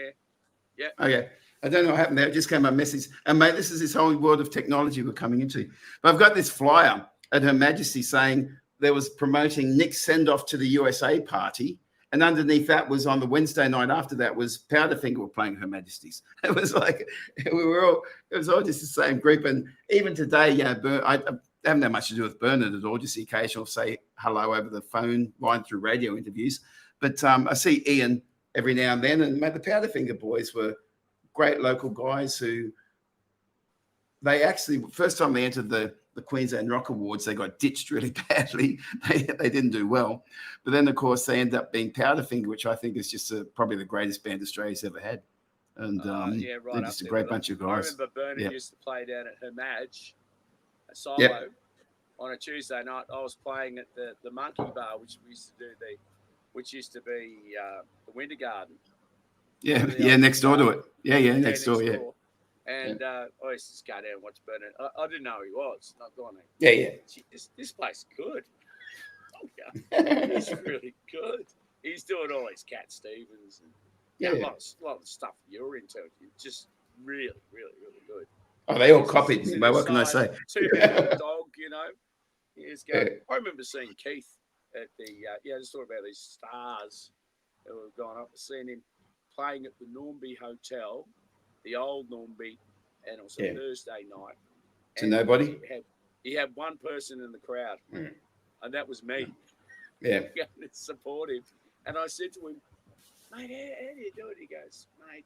Yeah. Okay. I don't know what happened there. It just came a message. And mate, this is this whole world of technology we're coming into. But I've got this flyer at Her Majesty saying there was promoting Nick's send-off to the USA party. And underneath that was on the Wednesday night after that was Powderfinger were playing Her Majesty's. It was like, it was all just the same group. And even today, I haven't had much to do with Bernard at all, just the occasional say hello over the phone line through radio interviews. But I see Ian every now and then. And mate, the Powderfinger boys were great local guys who they actually, first time they entered the Queensland Rock Awards, they got ditched really badly. They didn't do well. But then, of course, they ended up being Powderfinger, which I think is just probably the greatest band Australia's ever had. and yeah, right they're up just a there great with them. bunch of I guys. remember Bernard Yeah. used to play down at her match, a solo, Yep. on a Tuesday night. I was playing at the Monkey Bar, which we used to do which used to be the Winter Garden. Yeah, Remember the yeah, old next door Winter to it. Yeah, next door, yeah. And I used to just go down and watch Bernard. I didn't know who he was. Not going to. Yeah. Gee, this place is good. Oh, yeah. He's really good. He's doing all these Cat Stevens and a lot of stuff you're into. Just really, really, really good. Oh, they all copied me, but what can I say? 2 minute dog, He's going. Yeah. I remember seeing Keith at the just talking about these stars that were going up, seeing him playing at the Normby Hotel, the old Normby, and it was a Thursday night. To nobody? He had one person in the crowd, and that was me. Yeah. To support him. And I said to him, mate, how do you do it? He goes, mate,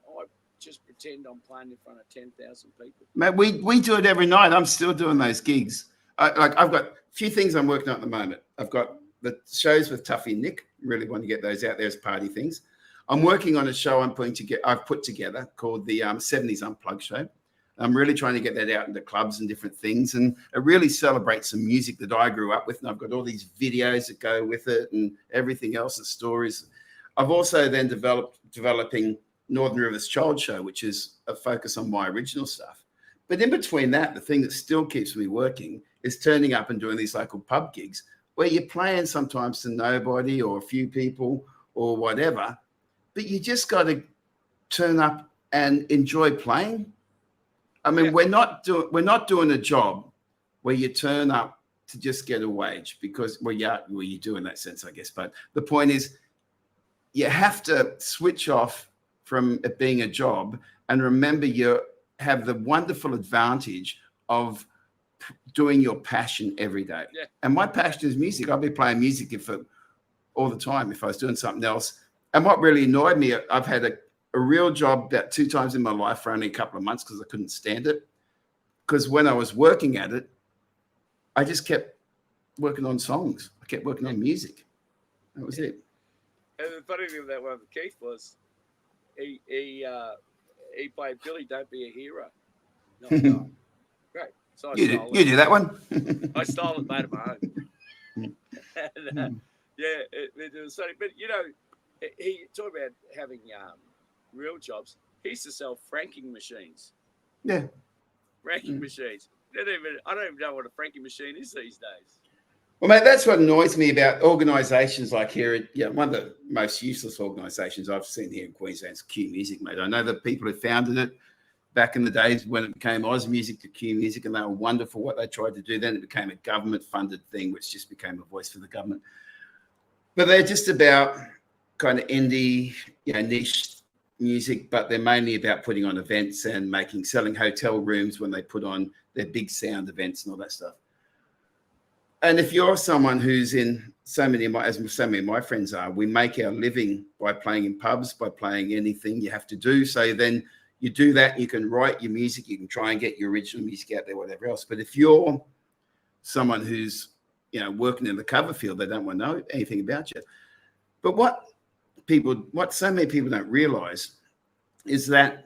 I just pretend I'm playing in front of 10,000 people. Mate, we do it every night. I'm still doing those gigs. I've got a few things I'm working on at the moment. I've got the shows with Tuffy and Nik. Really want to get those out there as party things. I'm working on a show I've put together called the 70s Unplugged Show. I'm really trying to get that out into clubs and different things. And it really celebrates some music that I grew up with. And I've got all these videos that go with it and everything else, and stories. I've also then developing Northern Rivers Child Show, which is a focus on my original stuff. But in between that, the thing that still keeps me working is turning up and doing these local pub gigs where you're playing sometimes to nobody or a few people or whatever, but you just got to turn up and enjoy playing. I mean, we're not doing a job where you turn up to just get a wage, because you do in that sense, I guess. But the point is, you have to switch off from it being a job and remember you have the wonderful advantage of doing your passion every day. Yeah. And my passion is music. I'll be playing music all the time if I was doing something else. And what really annoyed me, I've had a real job about 2 times in my life for only a couple of months because I couldn't stand it. Because when I was working at it, I just kept working on songs. I kept working on music. That was it. And the funny thing with that one with Keith was he played Billy Don't Be a Hero. No, great. So you do that one. I stole it, made it my own. And, it was funny. But, he talked about having real jobs. He used to sell franking machines. Yeah. Franking machines. I don't even know what a franking machine is these days. Well, mate, that's what annoys me about organisations like here. One of the most useless organisations I've seen here in Queensland is Q Music, mate. I know the people who founded it back in the days when it became Oz Music to Q Music, and they were wonderful what they tried to do. Then it became a government-funded thing, which just became a voice for the government. But they're just about kind of indie, niche music, but they're mainly about putting on events and selling hotel rooms when they put on their big sound events and all that stuff. And if you're someone who's in so many of my friends are, we make our living by playing in pubs, by playing anything you have to do. So then you do that, you can write your music, you can try and get your original music out there, whatever else. But if you're someone who's, working in the cover field, they don't want to know anything about you. But what so many people don't realize is that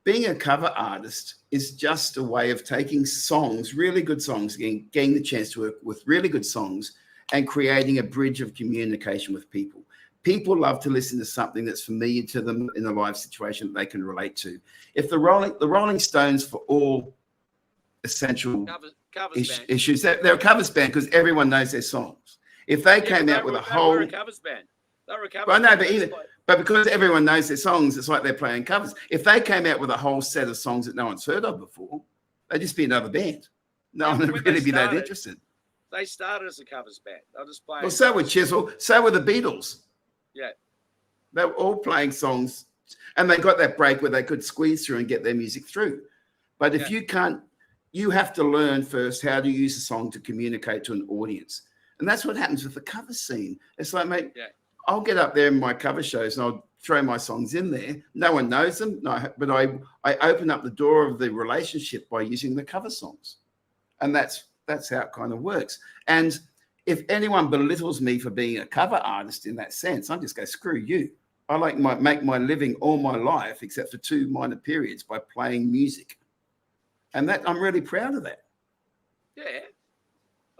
being a cover artist is just a way of taking songs, really good songs, getting the chance to work with really good songs and creating a bridge of communication with people. People love to listen to something that's familiar to them in a live situation that they can relate to. If the Rolling Stones, for all essential issues, they're a covers band because everyone knows their songs. If they came out with a whole... They were a covers band. But because everyone knows their songs, it's like they're playing covers. If they came out with a whole set of songs that no one's heard of before, they'd just be another band. No one would really be that interested. They started as a covers band. They'll just play. Well, so were Chisel. So were the Beatles. Yeah. They were all playing songs, and they got that break where they could squeeze through and get their music through. But if you can't, you have to learn first how to use a song to communicate to an audience. And that's what happens with the cover scene. It's like, mate, I'll get up there in my cover shows and I'll throw my songs in there. No one knows them, but I open up the door of the relationship by using the cover songs. And that's how it kind of works. And if anyone belittles me for being a cover artist in that sense, I just go, screw you. make my living all my life, except for 2 minor periods, by playing music, and that I'm really proud of that. Yeah.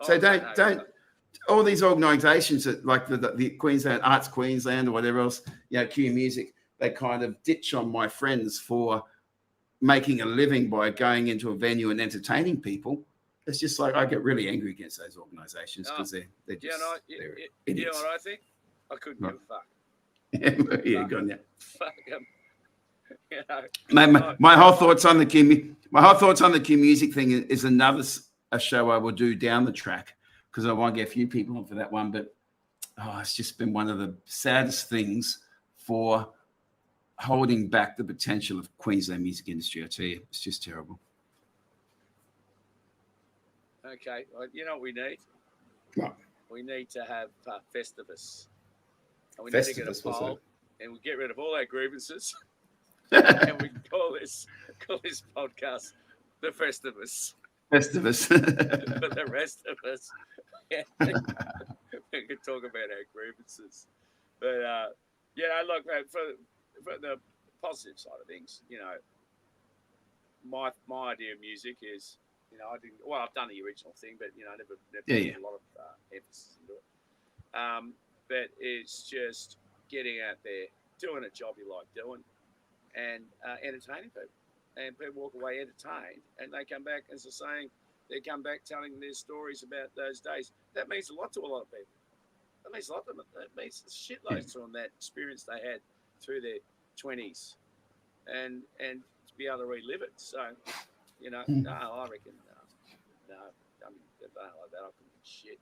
So don't all these organisations that like the Queensland Arts Queensland or whatever else, Q Music, they kind of ditch on my friends for making a living by going into a venue and entertaining people. It's just like I get really angry against those organisations because they're just they're idiots. You know what I think? I couldn't give a fuck. Yeah, gone yeah. Fuck 'em. My whole thoughts on the Q Music thing is another a show I will do down the track because I want to get a few people on for that one. But it's just been one of the saddest things for holding back the potential of Queensland music industry. I tell you, it's just terrible. Okay, well, you know what we need? What? We need to have Festivus. And we Festivus, need to get a poll, and we get rid of all our grievances, and we can call this podcast the Festivus. Festivus. For the rest of us, we can talk about our grievances. But look, man, for the positive side of things, my idea of music is, I've done the original thing, but never put a lot of emphasis into it. But it's just getting out there, doing a job you like doing, and entertaining people. And people walk away entertained, and they come back, as they're saying, they come back telling their stories about those days. That means a lot to a lot of people. That means a lot to them. That means shitloads to them, that experience they had through their 20s, and to be able to relive it. So, I reckon, no, I mean, like that, I couldn't do shit.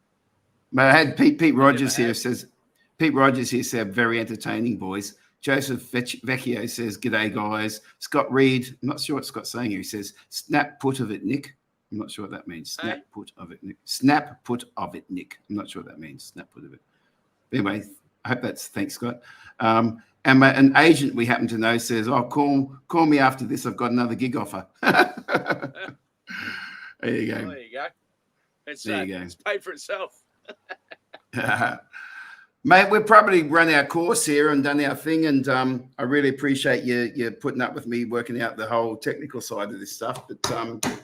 But I had Pete Rogers here says, very entertaining, boys. Joseph Vecchio says, g'day, guys. Scott Reed, I'm not sure what Scott's saying here. He says, snap put of it, Nick. I'm not sure what that means. Snap put of it, Nick. Snap put of it, Nick. I'm not sure what that means. Snap put of it. Anyway, I hope thanks, Scott. And an agent we happen to know says, call me after this. I've got another gig offer. There you go. Well, there you go. It's paid for itself. Mate, we've probably run our course here and done our thing, and I really appreciate you putting up with me working out the whole technical side of this stuff. But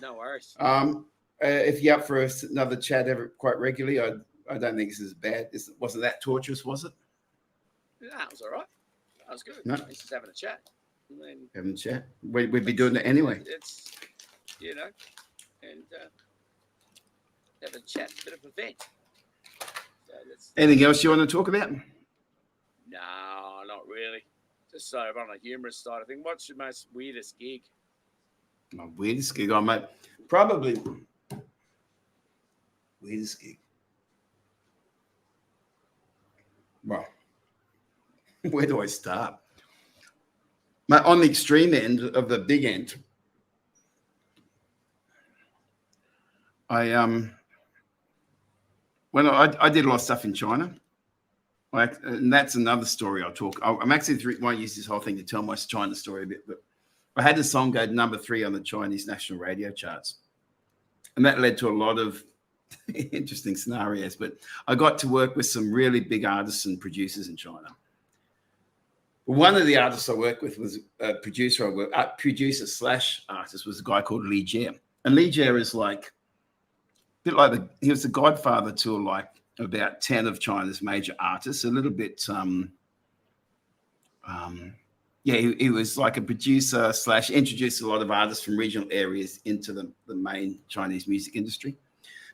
no worries. If you're up for another chat quite regularly, I don't think this is bad. It wasn't that torturous, was it? No, it was all right. That was good. No. Just having a chat. Having a chat. We'd be doing it anyway. It's and have a chat, a bit of a vent. Anything else you want to talk about? No, not really. Just sort of on a humorous side of thing. What's your most weirdest gig? My weirdest gig, mate. Probably weirdest gig. Well, where do I start? On the extreme end of the big end, when I did a lot of stuff in China, and that's another story I'll talk. I'm actually won't use this whole thing to tell my China story a bit, but I had a song go number 3 on the Chinese national radio charts, and that led to a lot of interesting scenarios. But I got to work with some really big artists and producers in China. One of the artists I worked with was a producer. Producer/artist was a guy called Li Jie, and Li Jie is like. Bit like he was the godfather to like about 10 of China's major artists. A little bit, he was like a producer / introduced a lot of artists from regional areas into the main Chinese music industry.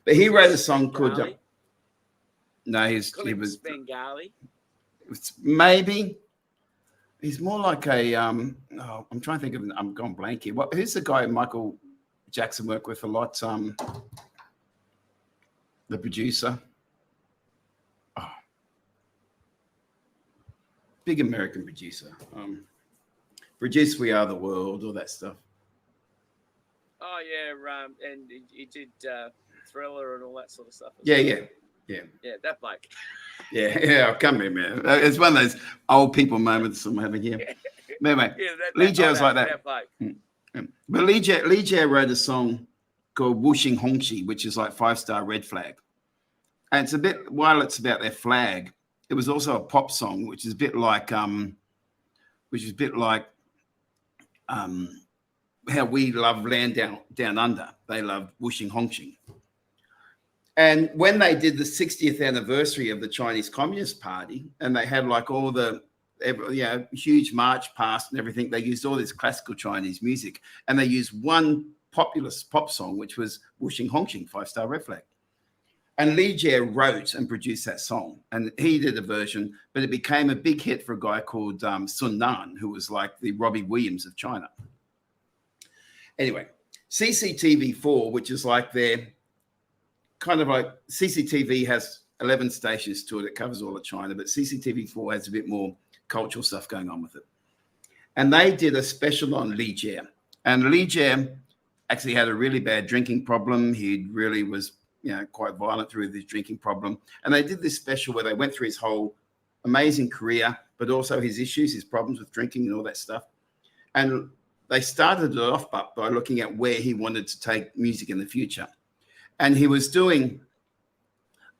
But he wrote a song called. No, he was Bengali. Maybe he's more like a. I'm trying to think of. I'm going blank here. Who's the guy Michael Jackson worked with a lot? The producer. Big American producer. Produced We Are the World, all that stuff. Oh, yeah. And he did Thriller and all that sort of stuff. Yeah, that bloke. Yeah, come here, man. It's one of those old people moments I'm having here. Anyway, Li Jie was like that. But Li Jie wrote a song called Wuxing Hongxi, which is like 5-star red flag. And it's a bit, while it's about their flag, it was also a pop song, which is a bit like which is a bit like how we love Land Down Under. They love Wuxing Hongqing. And when they did the 60th anniversary of the Chinese Communist Party, and they had like all the huge march past and everything, they used all this classical Chinese music, and they used one populist pop song, which was Wuxing Hongqing, 5-Star Red Flag. And Li Jie wrote and produced that song, and he did a version, but it became a big hit for a guy called Sun Nan, who was like the Robbie Williams of China. Anyway, CCTV4, which is like their kind of like, CCTV has 11 stations to it. It covers all of China, but CCTV4 has a bit more cultural stuff going on with it. And they did a special on Li Jie. And Li Jie actually had a really bad drinking problem. He really was, quite violent through his drinking problem. And they did this special where they went through his whole amazing career, but also his issues, his problems with drinking and all that stuff. And they started it off by looking at where he wanted to take music in the future. And he was doing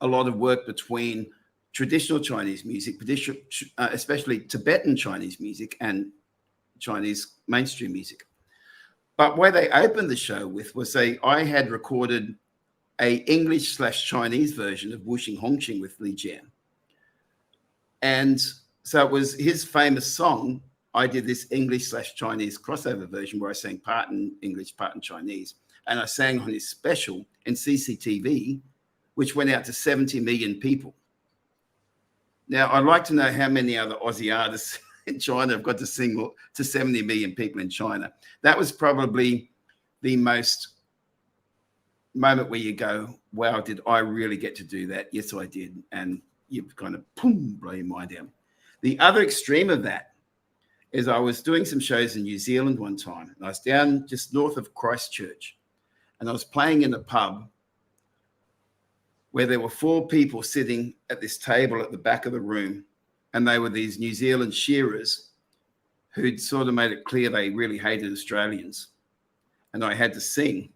a lot of work between traditional Chinese music, especially Tibetan Chinese music and Chinese mainstream music. But where they opened the show with was I had recorded a English/Chinese version of Wuxing Hongqing with Li Jie. And so it was his famous song. I did this English/Chinese crossover version where I sang part in English, part in Chinese. And I sang on his special in CCTV, which went out to 70 million people. Now, I'd like to know how many other Aussie artists in China have got to sing to 70 million people in China. That was probably the most moment where you go, wow, did I really get to do that? Yes, I did. And you kind of blow your mind out. The other extreme of that is I was doing some shows in New Zealand one time. And I was down just north of Christchurch. And I was playing in a pub where there were 4 people sitting at this table at the back of the room. And they were these New Zealand shearers who'd sort of made it clear they really hated Australians. And I had to sing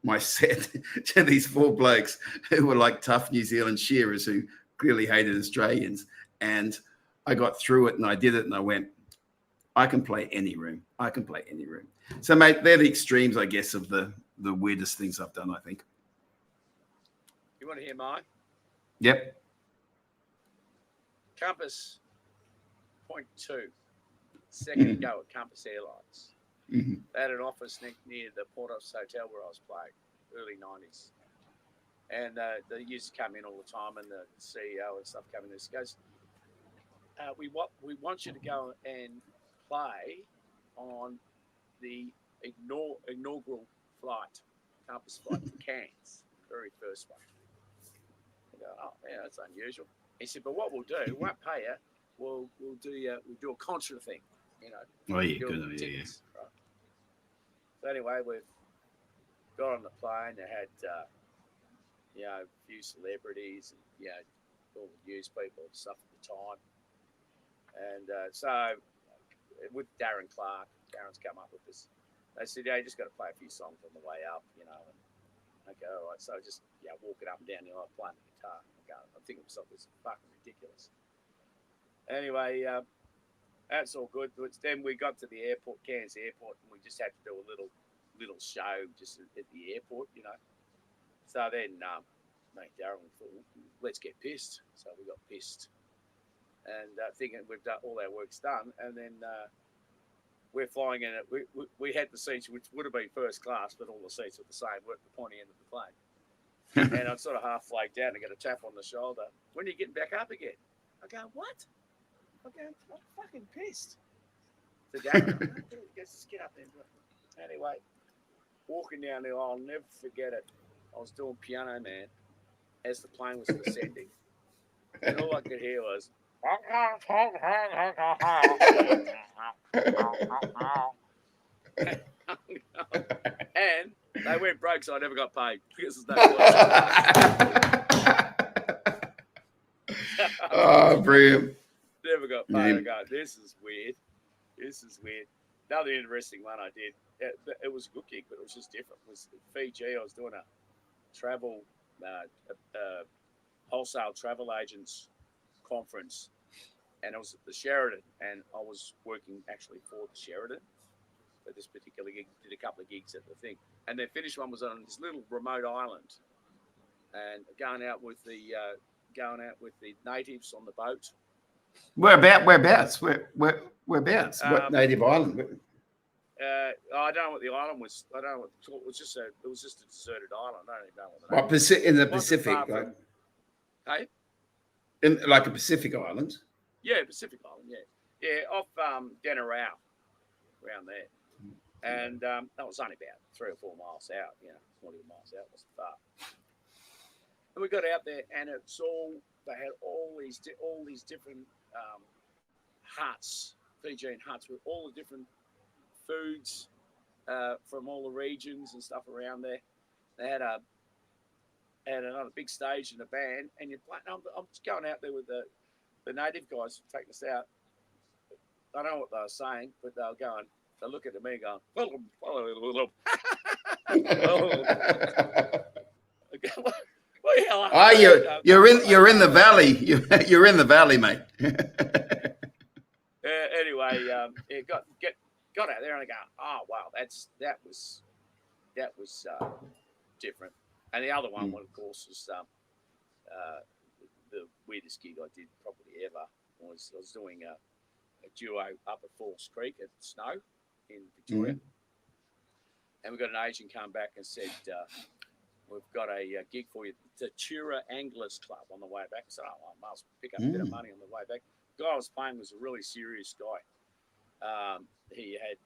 my set to these 4 blokes who were like tough New Zealand shearers who clearly hated Australians. And I got through it and I did it and I went, I can play any room. I can play any room. So, mate, they're the extremes, I guess, of the weirdest things I've done, I think. You want to hear mine? Yep. Compass Point 2, second go at Compass Airlines. Mm-hmm. They had an office near the Portos Hotel where I was playing, early 90s. And they used to come in all the time, and the CEO and stuff come in. This goes, we want you to go and play on the inaugural flight, Compass flight to Cairns, very first one. I go, oh, yeah, that's unusual. He said, but what we'll do, we won't pay you. We'll do a concert thing, Oh, yeah, good. Tickets, yeah. Right? So anyway, we've got on the plane. They had, a few celebrities and, all the news people and stuff at the time. And so with Darren Clark, Darren's come up with this. They said, yeah, you just got to play a few songs on the way up, And I go, all right. So just, walking up and down the aisle playing the guitar. I'm thinking to myself, this is fucking ridiculous. Anyway, that's all good. But then we got to the airport, Cairns Airport, and we just had to do a little show just at the airport, So then, mate, Darren thought, let's get pissed. So we got pissed. And thinking we've done all our work's done. And then we're flying in it. We had the seats, which would have been first class, but all the seats were the same. We're at the pointy end of the plane. And I'm sort of half flagged down and got a tap on the shoulder. When are you getting back up again? I go, what? I'm fucking pissed. So Darren, let's get up there. Anyway, walking down the aisle, I'll never forget it. I was doing Piano Man as the plane was descending. And all I could hear was, and they went broke, so I never got paid because there's no Oh, brilliant. Never got paid. I go, this is weird. Another interesting one I did. It was a good gig, but it was just different. It was Fiji. I was doing a travel, wholesale travel agents conference and I was at the Sheridan, and I was working actually for the Sheridan for this particular gig. Did a couple of gigs at the thing, and their finished one was on this little remote island, and going out with the natives on the boat. Whereabouts? Whereabouts? What native island? I don't know what the island was. I don't know what it was. It was just a deserted island. I don't even know what the name. What, in the Pacific? Like, hey? In like a Pacific island? Yeah, Pacific Island. Yeah, off Denarau, around there, and that was only about 3 or 4 miles out. You know, 40 miles out, wasn't far. And we got out there, and it's all they had all these different huts, Fijian huts with all the different foods from all the regions and stuff around there. They had another big stage and a band, and you're playing. I'm just going out there with the native guys taking us out. I don't know what they were saying, but they were going. They look at me going, you're in the valley. You're in the valley, mate. Anyway, got out there and I go, oh wow, that was different. And the other one, of course, was the weirdest gig I did probably ever. I was doing a duo up at Falls Creek at Snow in Victoria, and we got an agent come back and said, we've got a gig for you, the Tura Anglers Club on the way back. So I must pick up a bit of money on the way back. The guy I was playing was a really serious guy. He had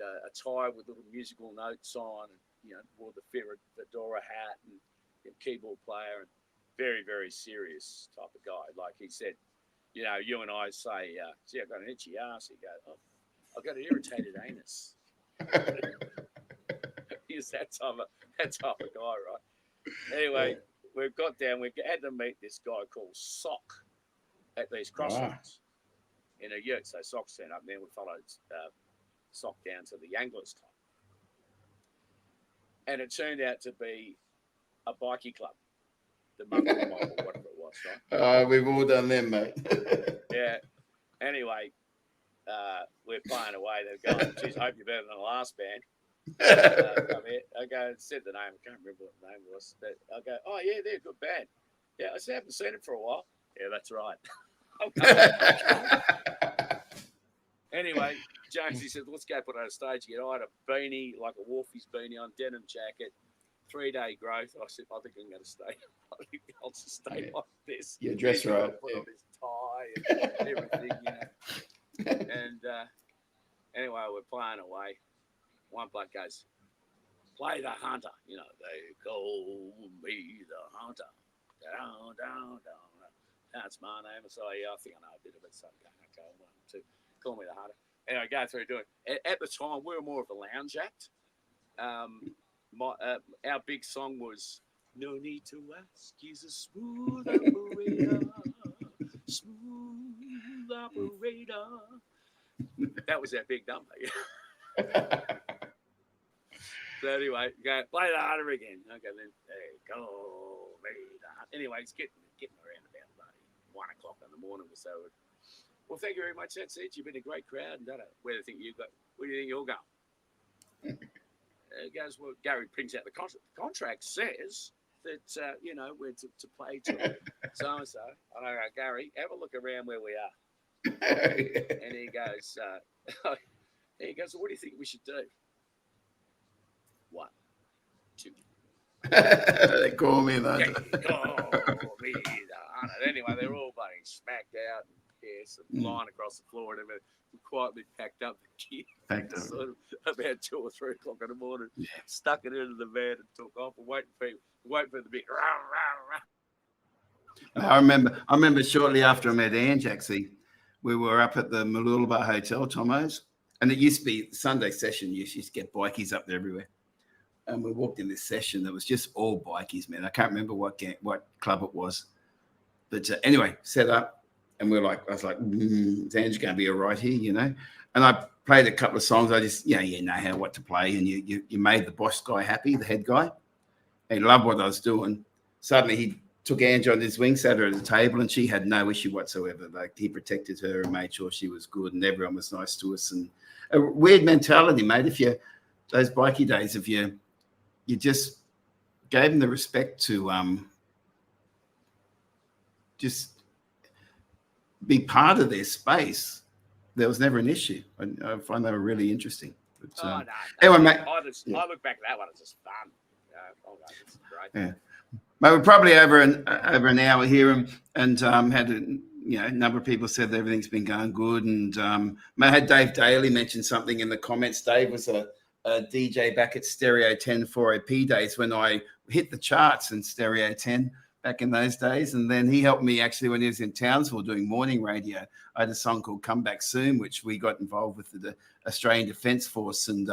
a tie with little musical notes on, and wore the fedora hat and keyboard player, and very, very serious type of guy. Like he said, you and I say, "Gee, I've got an itchy ass." He goes, "Oh, I've got an irritated anus." He's that type of guy, right? Anyway, we got down. We had to meet this guy called Sock at these crossroads in a yurt. So Sock sent up, and then we followed Sock down to the Anglers Club, and it turned out to be a bikie club, the Monkey Mob or whatever it was, right? We've all done them, mate. Yeah. Anyway, we're playing away. They're going, "Geez, I hope you're better than the last band." Come here. I go, said the name. I can't remember what the name was. But I go, "Oh yeah, they're a good band." Yeah, I said, "I haven't seen it for a while." Yeah, that's right. Anyway, Jonesy said, "Let's go put on a stage." I had a beanie, like a Wolfie's beanie on, denim jacket, 3-day growth. I said, "I think I'm going to stay. I think I'll just stay like this." Yeah, dress right. Put on this tie and everything, And anyway, we're playing away. One bloke goes, "Play the hunter." They call me the hunter. Down, down, down. That's my name. So I think I know a bit of it. So I'm going, okay, 1, 2. Call me the hunter. Anyway, go through doing it. At the time, we were more of a lounge act. Our big song was "No Need to Ask." He's a smooth operator. Smooth operator. That was our big number. So anyway, go play the hunter again. Okay, then there you go. Anyway, it's getting around about 1 o'clock in the morning or so. Well, thank you very much. That's it. You've been a great crowd. And where do you think you're going? It goes, well, Gary prints out the contract. The contract says that, we're to play to so-and-so. And I go, "Gary, have a look around where we are." And he goes, "Well, what do you think we should do?" 1, 2. They call me that. Call me the hunter. Anyway, they're all bloody smacked out. And lying across the floor and everything. We quietly packed up the gear. Sort of about 2 or 3 o'clock in the morning. Yeah. Stuck it into the van and took off and waiting for the big rah, rah, rah. I remember shortly after I met Ange, actually, we were up at the Mooloolaba Hotel, Tomo's, and it used to be Sunday session. You used to get bikies up there everywhere. And we walked in this session that was just all bikies, man. I can't remember what club it was. But anyway, set up. And I was like, is Ange going to be all right here, And I played a couple of songs. I just, you know what to play. And you made the boss guy happy, the head guy. He loved what I was doing. Suddenly he took Angie on his wing, sat her at the table, and she had no issue whatsoever. Like, he protected her and made sure she was good, and everyone was nice to us. And a weird mentality, mate. If you those bikie days, if you just gave them the respect to just be part of their space, there was never an issue. I find they were really interesting. But, no. anyway, mate. I look back at that one as just fun. It's great. Yeah. Mate, we're probably over an hour here, and had a number of people said that everything's been going good. And I had Dave Daly mention something in the comments. Dave was a DJ back at Stereo 10 4AP days when I hit the charts in Stereo 10 back in those days. And then he helped me actually when he was in Townsville doing morning radio. I had a song called Come Back Soon, which we got involved with the Australian Defence Force and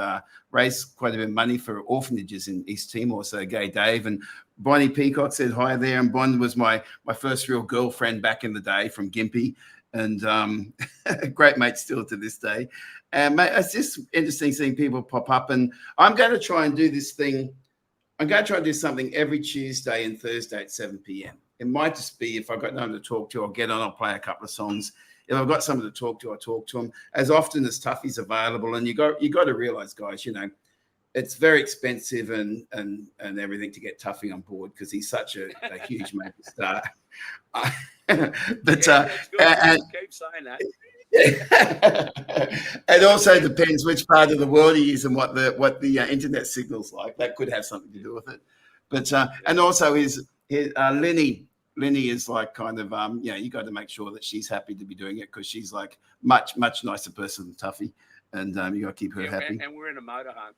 raised quite a bit of money for orphanages in East Timor. So Gay Dave and Bonnie Peacock said hi there. And Bon was my first real girlfriend back in the day from Gympie. And great mate still to this day. And mate, it's just interesting seeing people pop up. And I'm going to try and do this thing. I'm going to try and do something every Tuesday and Thursday at 7 p.m. It might just be if I've got no one to talk to, I'll get on, I'll play a couple of songs. If I've got someone to talk to, I talk to them as often as Tuffy's available. And you got to realize, guys, it's very expensive and everything to get Tuffy on board because he's such a huge mega star. But keep saying that. It also depends which part of the world he is and what the internet signal's like. That could have something to do with it. But and also his Linny is like kind of you got to make sure that she's happy to be doing it because she's like much nicer person than Tuffy, and you got to keep her happy. And we're in a motorhome.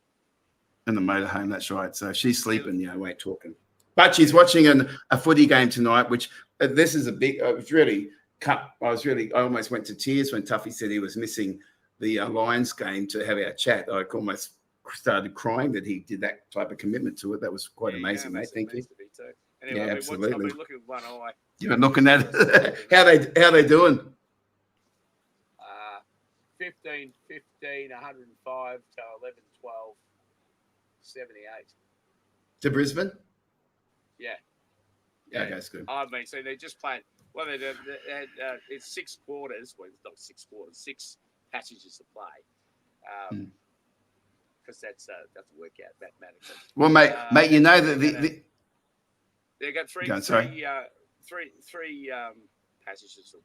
In the motorhome, that's right. So she's sleeping, we ain't talking. But she's watching a footy game tonight, which this is a big. I almost went to tears when Tuffy said he was missing the Lions game to have our chat. I almost started crying that he did that type of commitment to it. That was quite amazing, mate. Thank you. Anyway, absolutely. I've been looking at one eye. You've been looking at it. How they doing? 15, 105 to 11, 12, 78. To Brisbane? Yeah. Okay, that's good. I mean, so they're just playing. Well, they had it's 6 quarters. Well, it's not 6 quarters. 6 passages to play. Because that's doesn't work out mathematically. Well, mate, you know that they got three passages.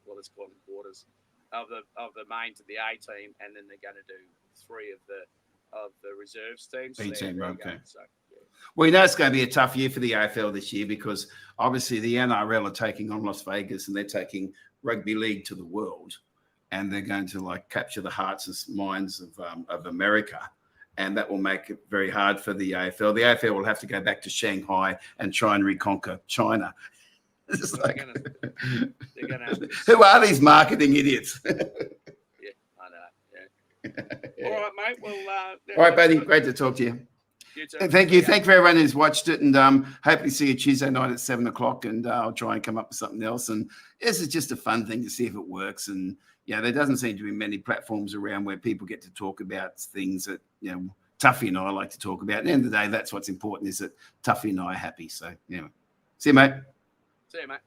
Well, let's call them quarters of the main to the A team, and then they're going to do 3 of the reserves teams. B team, okay. So, yeah. Well, it's going to be a tough year for the AFL this year because obviously the NRL are taking on Las Vegas and they're taking rugby league to the world, and they're going to capture the hearts and minds of America. And that will make it very hard for the AFL. The AFL will have to go back to Shanghai and try and reconquer China. It's like, they're gonna have who are these marketing idiots? Yeah, I know. Yeah. Yeah. All right, mate. Well, all right, buddy. Great to talk to you. You too. Thank you. Thank you for everyone who's watched it, and hopefully see you Tuesday night at 7 o'clock. And I'll try and come up with something else. And this is just a fun thing to see if it works. And there doesn't seem to be many platforms around where people get to talk about things that Tuffy and I like to talk about. At the end of the day, that's what's important, is that Tuffy and I are happy. So see you, mate. See you, mate.